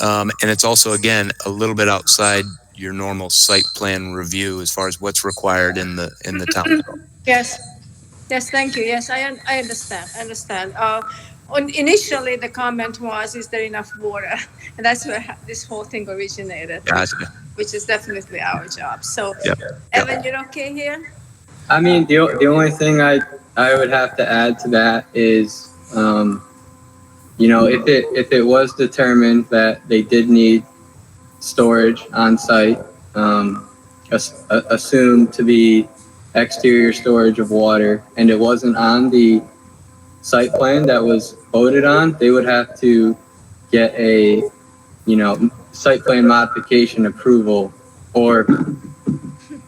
And it's also, again, a little bit outside your normal site plan review as far as what's required in the town. Yes, thank you. Yes, I understand. Initially, the comment was, is there enough water? And that's where this whole thing originated, Gotcha. which is definitely our job. So, Yep. Evan, you're okay here? I mean, the only thing I would have to add to that is, if it was determined that they did need storage on site, assumed to be exterior storage of water, and it wasn't on the site plan that was voted on, they would have to get a, site plan modification approval, or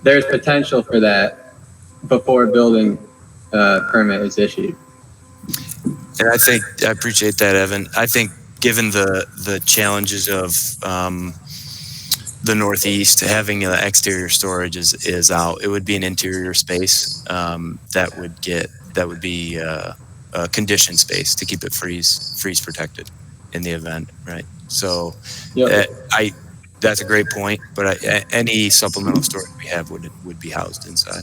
there's potential for that before a building permit is issued. And I appreciate that, Evan. I think given the challenges of the Northeast, having the exterior storage is out. It would be an interior space that would be a conditioned space to keep it freeze protected in the event, right? So that's a great point. But any supplemental storage we have would be housed inside.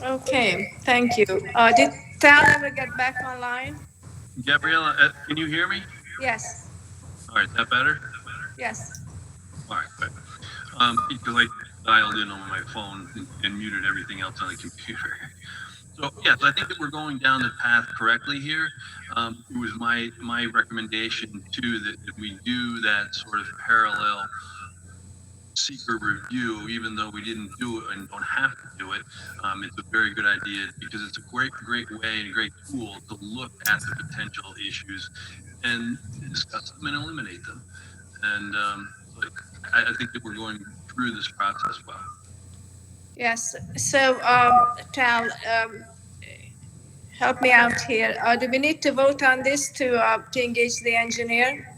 Okay, thank you. Did Tal ever get back online? Gabriella, can you hear me? Yes. All right, is that better? Yes. All right, good. Because I dialed in on my phone and muted everything else on the computer. So yes, I think that we're going down the path correctly here. It was my recommendation too that we do that sort of parallel seeker review, even though we didn't do it and don't have to do it. It's a very good idea because it's a great way and a great tool to look at the potential issues and discuss them and eliminate them. And I think that we're going through this process well. Yes. So, Tal, help me out here. Do we need to vote on this to engage the engineer?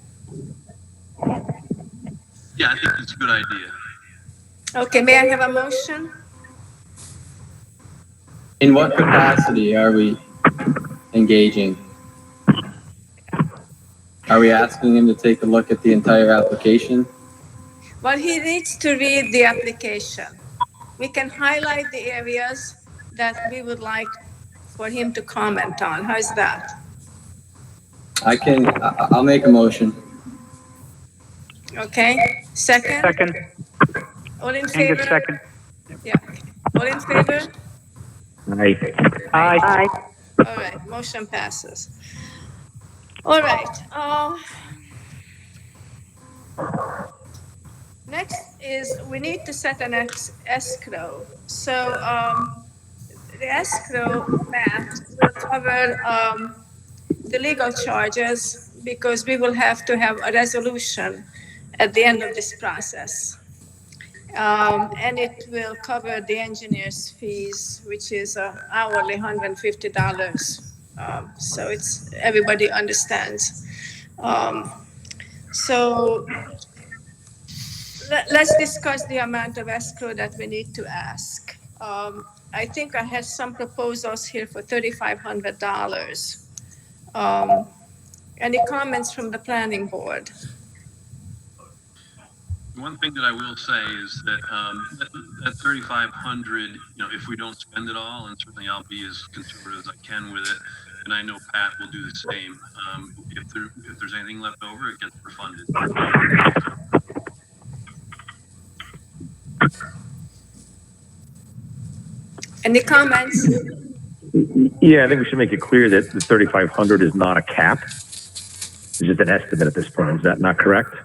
Yeah, I think it's a good idea. Okay, may I have a motion? In what capacity are we engaging? Are we asking him to take a look at the entire application? Well, he needs to read the application. We can highlight the areas that we would like for him to comment on. How's that? I'll make a motion. Okay, second? Second. All in favor? Angus, second. Yeah. All in favor? Aye. Aye. All right, motion passes. All right. Next is we need to set an escrow. So the escrow map will cover the legal charges because we will have to have a resolution at the end of this process. And it will cover the engineer's fees, which is hourly $150. So it's everybody understands. So let's discuss the amount of escrow that we need to ask. I think I have some proposals here for $3,500. Any comments from the planning board? One thing that I will say is that that 3,500, if we don't spend it all, and certainly I'll be as conservative as I can with it, and I know Pat will do the same. If there's anything left over, it gets refunded. Any comments? Yeah, I think we should make it clear that the 3,500 is not a cap. It's just an estimate at this point. Is that not correct?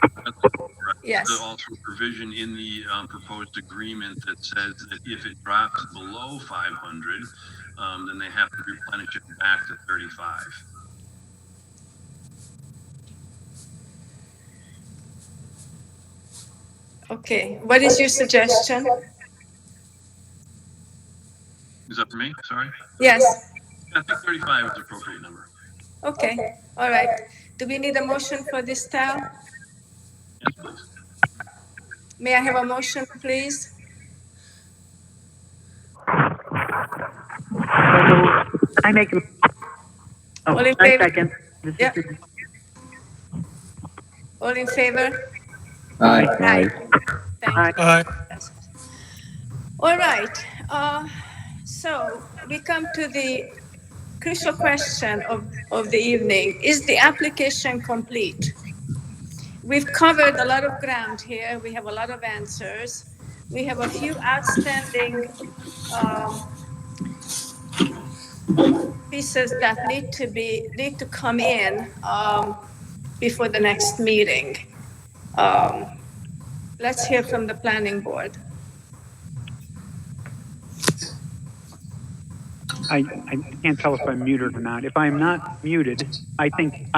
That's correct. Yes. There's also a provision in the proposed agreement that says that if it drops below 500, then they have to replenish it back to 35. Okay, what is your suggestion? Is that for me? Sorry? Yes, I think 35 is the appropriate number. okay, all right. Do we need a motion for this, Tal? Yes, please. May I have a motion, please? I make a. Oh, All in I favor? second. This is Yep. the- All in favor? Aye. Aye. Thank you. Aye. All right, so we come to the crucial question of the evening. Is the application complete? We've covered a lot of ground here. We have a lot of answers. We have a few outstanding pieces that need to come in before the next meeting. Let's hear from the planning board. I can't tell if I'm muted or not. If I'm not muted, I think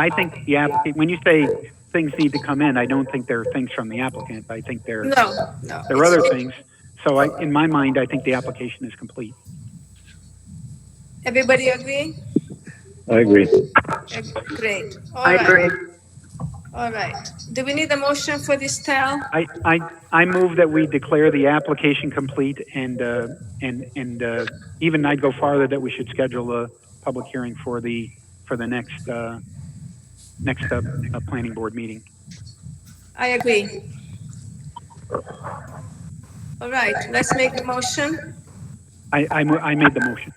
the applicant, when you say things need to come in, I don't think they're things from the applicant. I think they're No. there are other things. So in my mind, I think the application is complete. Everybody agree? I agree. Great. All I right. agree. All right. Do we need a motion for this, Tal? I move that we declare the application complete and even I'd go farther that we should schedule a public hearing for the next planning board meeting. I agree. All right, let's make the motion. I made the motion.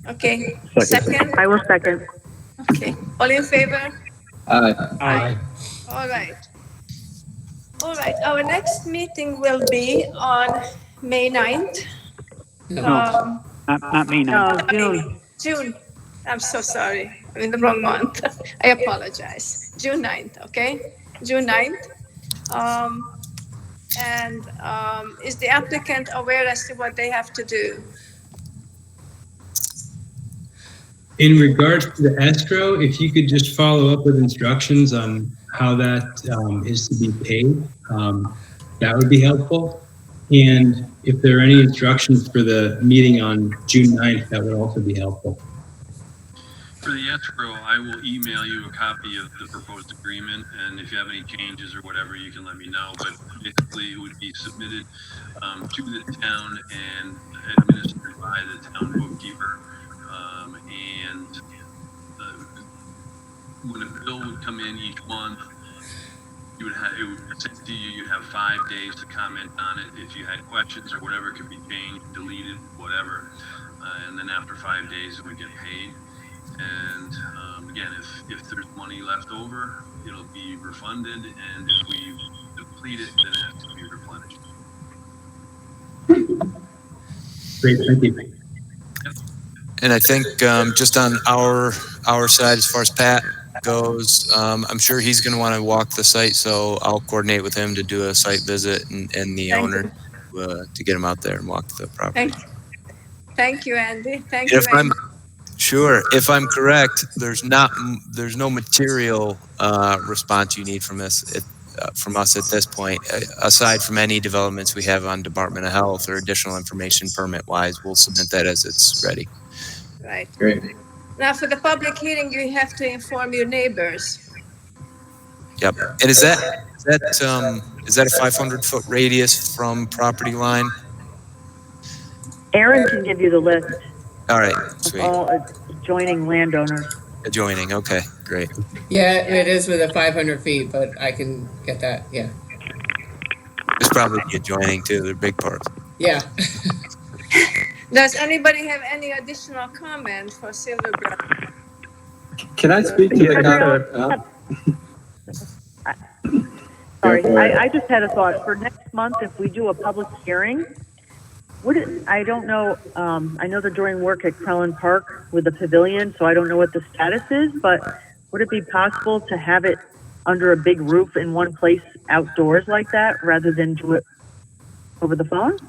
Okay, Second. second? I will second. Okay, all in favor? Aye. Aye. All right. All right, our next meeting will be on May 9th. Not me now. No, June. June. I'm so sorry. I'm in the wrong month. I apologize. June 9th, okay? June 9th. Is the applicant aware as to what they have to do? In regards to the escrow, if you could just follow up with instructions on how that is to be paid, that would be helpful. And if there are any instructions for the meeting on June 9th, that would also be helpful. For the escrow, I will email you a copy of the proposed agreement, and if you have any changes or whatever, you can let me know. But basically it would be submitted to the town and administered by the town bookkeeper. And when a bill would come in each month, you would have, it would be sent to you, you'd have 5 days to comment on it. If you had questions or whatever, it could be changed, deleted, whatever. And then after 5 days, it would get paid. And again, if there's money left over, it'll be refunded. And if we deplete it, then it has to be replenished. Great, thank you. And I think just on our side, as far as Pat goes, I'm sure he's going to want to walk the site, so I'll coordinate with him to do a site visit and the Thank owner to get him out there and walk the property. Thank you, Andy. Thank you. If I'm sure, if I'm correct, there's no material response you need from us at this point, aside from any developments we have on Department of Health or additional information permit wise. We'll submit that as it's ready. Right. Great. Now, for the public hearing, you have to inform your neighbors. Yep. And is that a 500-foot radius from property line? Aaron can give you the list All right. of Sweet. all adjoining landowners. Adjoining. Okay. Great. Yeah, it is with a 500 feet, but I can get that. Yeah. It's probably the adjoining too. They're big parts. Yeah. Does anybody have any additional comment for Silver Brothers? Can I speak to the Sorry, I just had a thought. For next month, if we do a public hearing, I don't know, I know they're doing work at Crellin Park with the pavilion, so I don't know what the status is, but would it be possible to have it under a big roof in one place outdoors like that, rather than do it over the phone?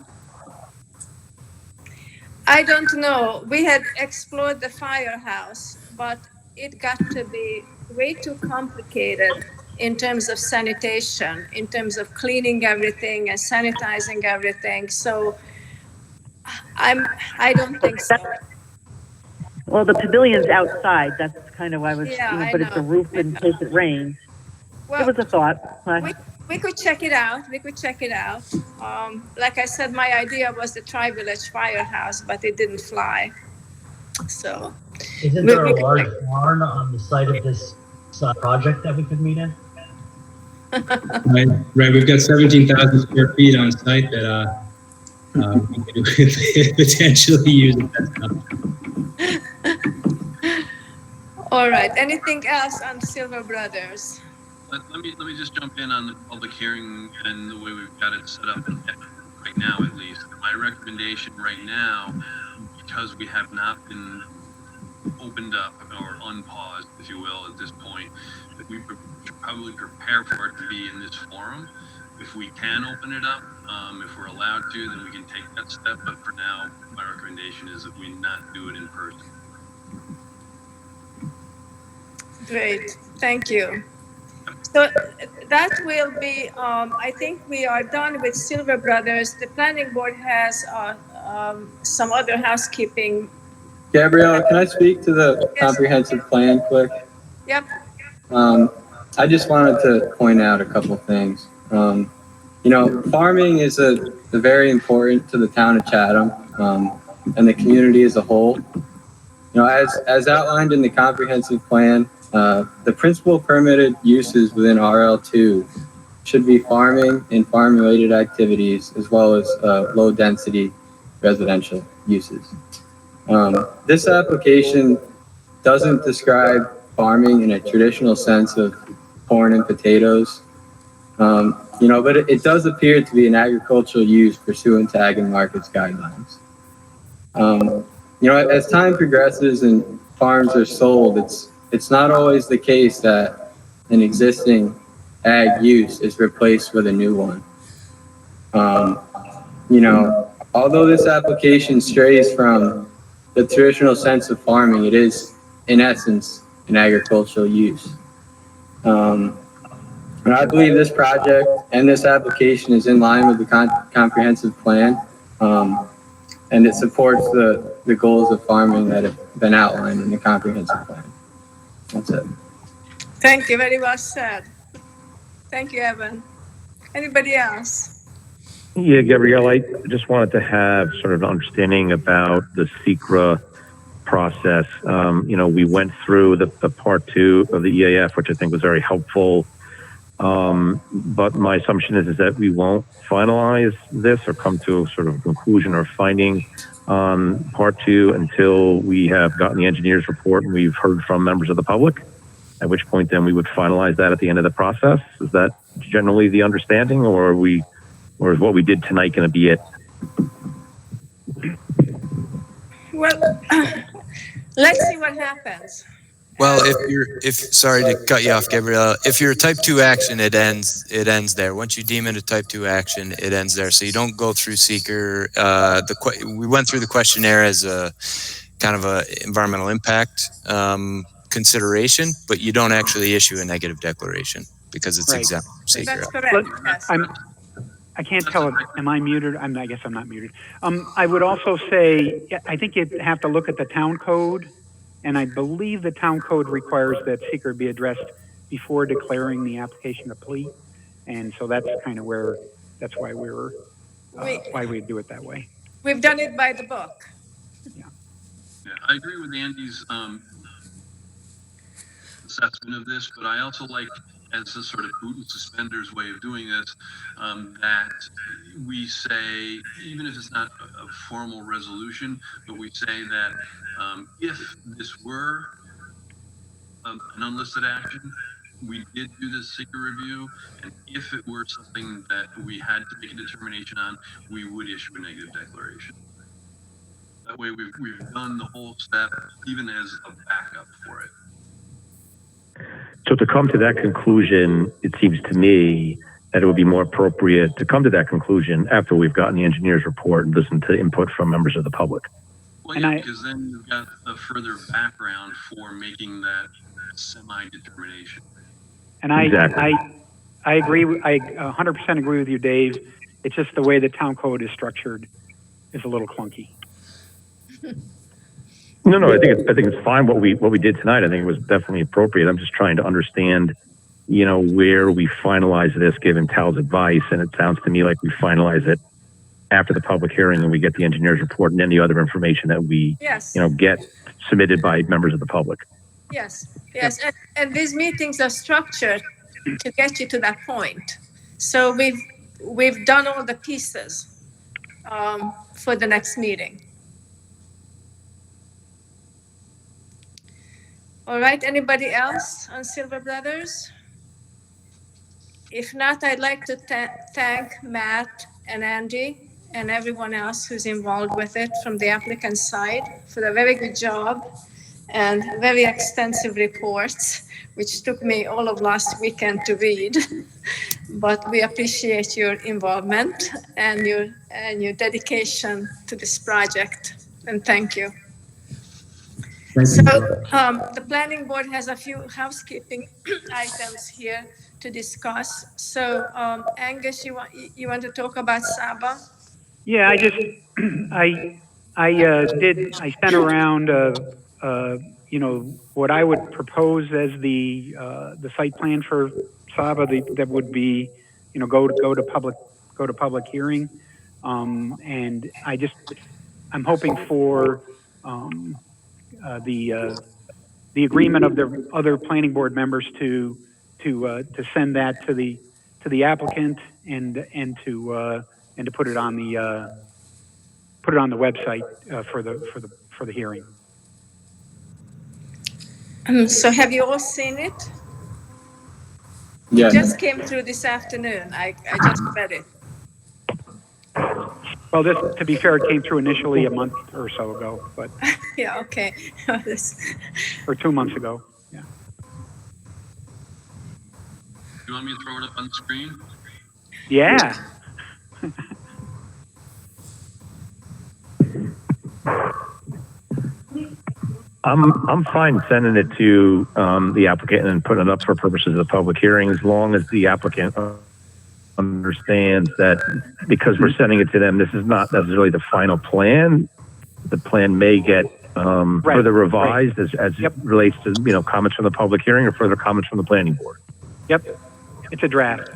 I don't know. We had explored the firehouse, but it got to be way too complicated in terms of sanitation, in terms of cleaning everything and sanitizing everything. So I don't think so. Well, the pavilion's outside. That's kind of why I was, Yeah, but I it's a know. roof in case it rains. Well, It was a thought. we could check it out. Like I said, my idea was the Tri-Village Firehouse, but it didn't fly. So. Isn't there a large barn on the site of this project that we could meet in? Right, we've got 17,000 square feet on site that we could potentially use at that time. All right. Anything else on Silver Brothers? Let me just jump in on the public hearing and the way we've got it set up right now, at least. My recommendation right now, because we have not been opened up or unpaused, if you will, at this point, that we should probably prepare for it to be in this forum. If we can open it up, if we're allowed to, then we can take that step. But for now, my recommendation is that we not do it in person. Great, thank you. So that will be, I think we are done with Silver Brothers. The planning board has some other housekeeping. Gabrielle, can I speak to the comprehensive plan quick? Yep. I just wanted to point out a couple things. Farming is very important to the town of Chatham and the community as a whole. As outlined in the comprehensive plan, the principal permitted uses within RL2 should be farming and farm-related activities, as well as low-density residential uses. This application doesn't describe farming in a traditional sense of corn and potatoes, but it does appear to be an agricultural use pursuant to Ag and Markets guidelines. As time progresses and farms are sold, it's not always the case that an existing ag use is replaced with a new one. Although this application strays from the traditional sense of farming, it is, in essence, an agricultural use. And I believe this project and this application is in line with the comprehensive plan, and it supports the goals of farming that have been outlined in the comprehensive plan. That's it. Thank you, very well said. Thank you, Evan. Anybody else? Yeah, Gabrielle, I just wanted to have sort of an understanding about the SECRA process. We went through the part 2 of the EAF, which I think was very helpful. But my assumption is that we won't finalize this or come to sort of a conclusion or finding on part 2 until we have gotten the engineer's report and we've heard from members of the public, at which point then we would finalize that at the end of the process. Is that generally the understanding, or is what we did tonight going to be it? Well, let's see what happens. Well, sorry to cut you off, Gabrielle. If you're a type 2 action, it ends there. Once you deem it a type 2 action, it ends there. So you don't go through seeker. We went through the questionnaire as a kind of a environmental impact consideration, but you don't actually issue a negative declaration because it's exempt from seeker. That's correct. Yes. I can't tell. Am I muted? I guess I'm not muted. I would also say, I think you'd have to look at the town code, and I believe the town code requires that seeker be addressed before declaring the application complete, and so that's kind of why we do it that way. We've done it by the book. Yeah, I agree with Andy's assessment of this, but I also like, as a sort of boot and suspenders way of doing this, that we say, even if it's not a formal resolution, but we say that if this were an unlisted action, we did do this seeker review, and if it were something that we had to make a determination on, we would issue a negative declaration. That way we've done the whole step, even as a backup for it. So to come to that conclusion, it seems to me that it would be more appropriate to come to that conclusion after we've gotten the engineer's report and listen to input from members of the public. Well, yeah, because then you've got a further background for making that semi-determination. And I agree. I 100% agree with you, Dave. It's just the way the town code is structured is a little clunky. No, I think it's fine what we did tonight. I think it was definitely appropriate. I'm just trying to understand, where we finalize this, given Tal's advice, and it sounds to me like we finalize it after the public hearing and we get the engineer's report and any other information that we, get submitted by members of the public. Yes. And these meetings are structured to get you to that point. So we've done all the pieces for the next meeting. All right, anybody else on Silver Brothers? If not, I'd like to thank Matt and Andy and everyone else who's involved with it from the applicant side for a very good job and very extensive reports, which took me all of last weekend to read. But we appreciate your involvement and your dedication to this project, and thank you. So the planning board has a few housekeeping items here to discuss. So Angus, you want to talk about Saba? Yeah, I sent around what I would propose as the site plan for Saba that would be go to public hearing, and I'm hoping for the agreement of the other planning board members to send that to the applicant and to put it on the website for the hearing. So have you all seen it? Yeah. It just came through this afternoon. I just read it. Well, to be fair, it came through initially a month or so ago, but yeah, okay. or 2 months ago. Yeah. You want me to throw it up on the screen? Yeah. I'm fine sending it to the applicant and putting it up for purposes of the public hearing, as long as the applicant understands that because we're sending it to them, this is not necessarily the final plan. The plan may get further revised as it relates to comments from the public hearing or further comments from the planning board. Yep, it's a draft.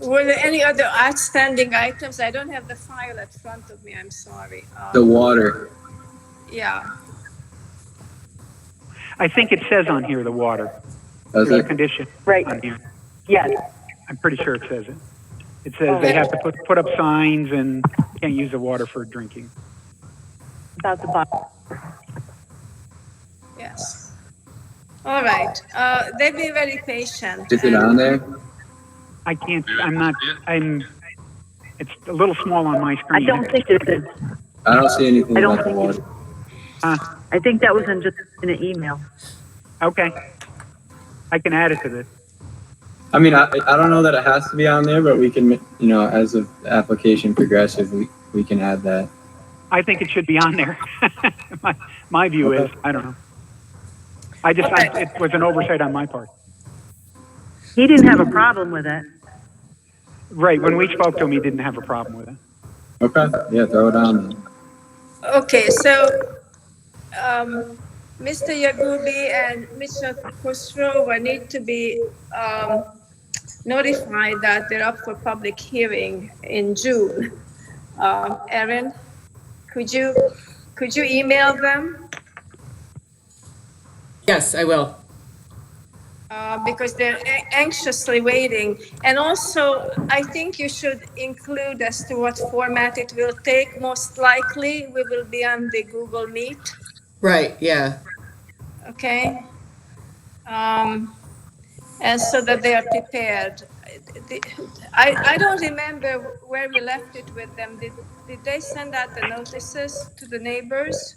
Were there any other outstanding items? I don't have the file at front of me, I'm sorry. The water. Yeah, I think it says on here, the water. Does There's a it? condition Right. on here. Yes. I'm pretty sure it says it. It says they have to put up signs and can't use the water for drinking. About the bottom. yes. All right, they've been very patient. Is it on there? I can't, it's a little small on my I screen. don't think it is. I don't see anything I don't about the think water. I think that was in just in an email. Okay. I can add it to this. I mean, I don't know that it has to be on there, but we can, as the application progresses, we can add that. I think it should be on there. My view is, I don't know. It was an oversight on my part. He didn't have a problem with it. Right, when we spoke to him, he didn't have a problem with it. Okay, yeah, throw it on. Okay, so, Mr. Yagubi and Mr. Kostrova need to be notified that they're up for public hearing in June. Erin, could you email them? Yes, I will. Because they're anxiously waiting. And also, I think you should include as to what format it will take. Most likely, we will be on the Google Meet, Right, yeah. okay? And so that they are prepared. I don't remember where we left it with them. Did they send out the notices to the neighbors?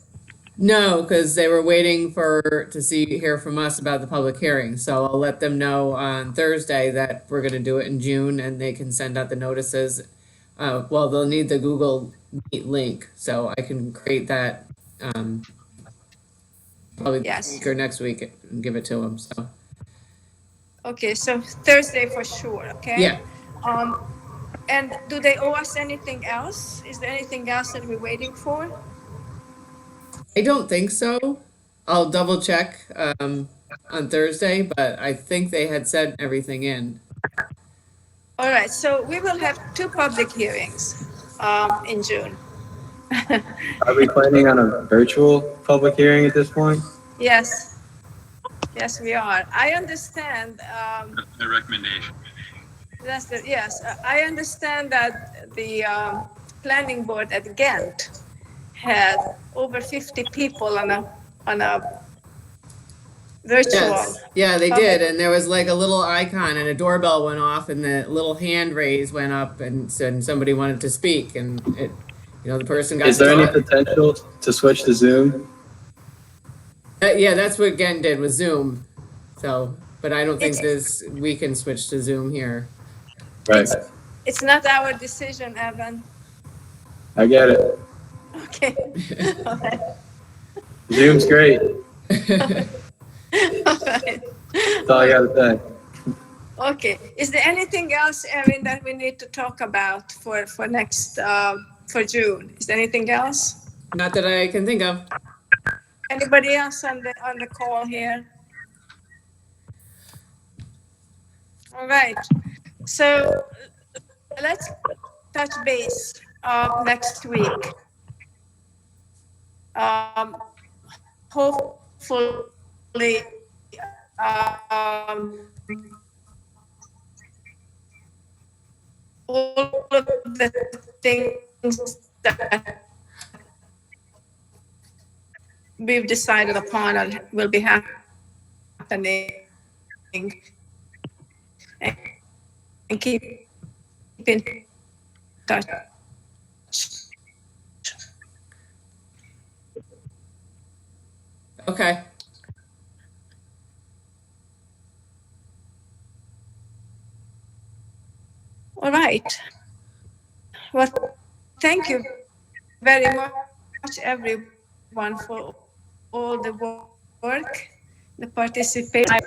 No, because they were waiting to hear from us about the public hearing. So I'll let them know on Thursday that we're gonna do it in June and they can send out the notices. Well, they'll need the Google Meet link, so I can create that, probably this Yes. week or next week and give it to them, so. Okay, so Thursday for sure, okay? Yeah. And do they owe us anything else? Is there anything else that we're waiting for? I don't think so. I'll double check, on Thursday, but I think they had sent everything in. All right, so we will have 2 public hearings in June. Are we planning on a virtual public hearing at this point? Yes, yes, we are. I understand, That's my recommendation. yes, I understand that the planning board at Ghent had over 50 people on a virtual. Yes, yeah, they did, and there was like a little icon and a doorbell went off and the little hand raise went up and said somebody wanted to speak and the person got. Is there any to potential to switch to Zoom? Yeah, that's what Gen did with Zoom. So, but I don't think we can switch to Zoom here. Right, It's not our decision, Evan. I get it. Okay. All right. Zoom's great. All right. That's all I gotta say. Okay. Is there anything else, Erin, that we need to talk about for next for June? Is there anything else? Not that I can think of. Anybody else on the call here? All right. So let's touch base next week. Hopefully, all of the things that we've decided upon will be happening, and keep in touch. Okay. All right. Well, thank you very much, everyone, for all the work, the participation.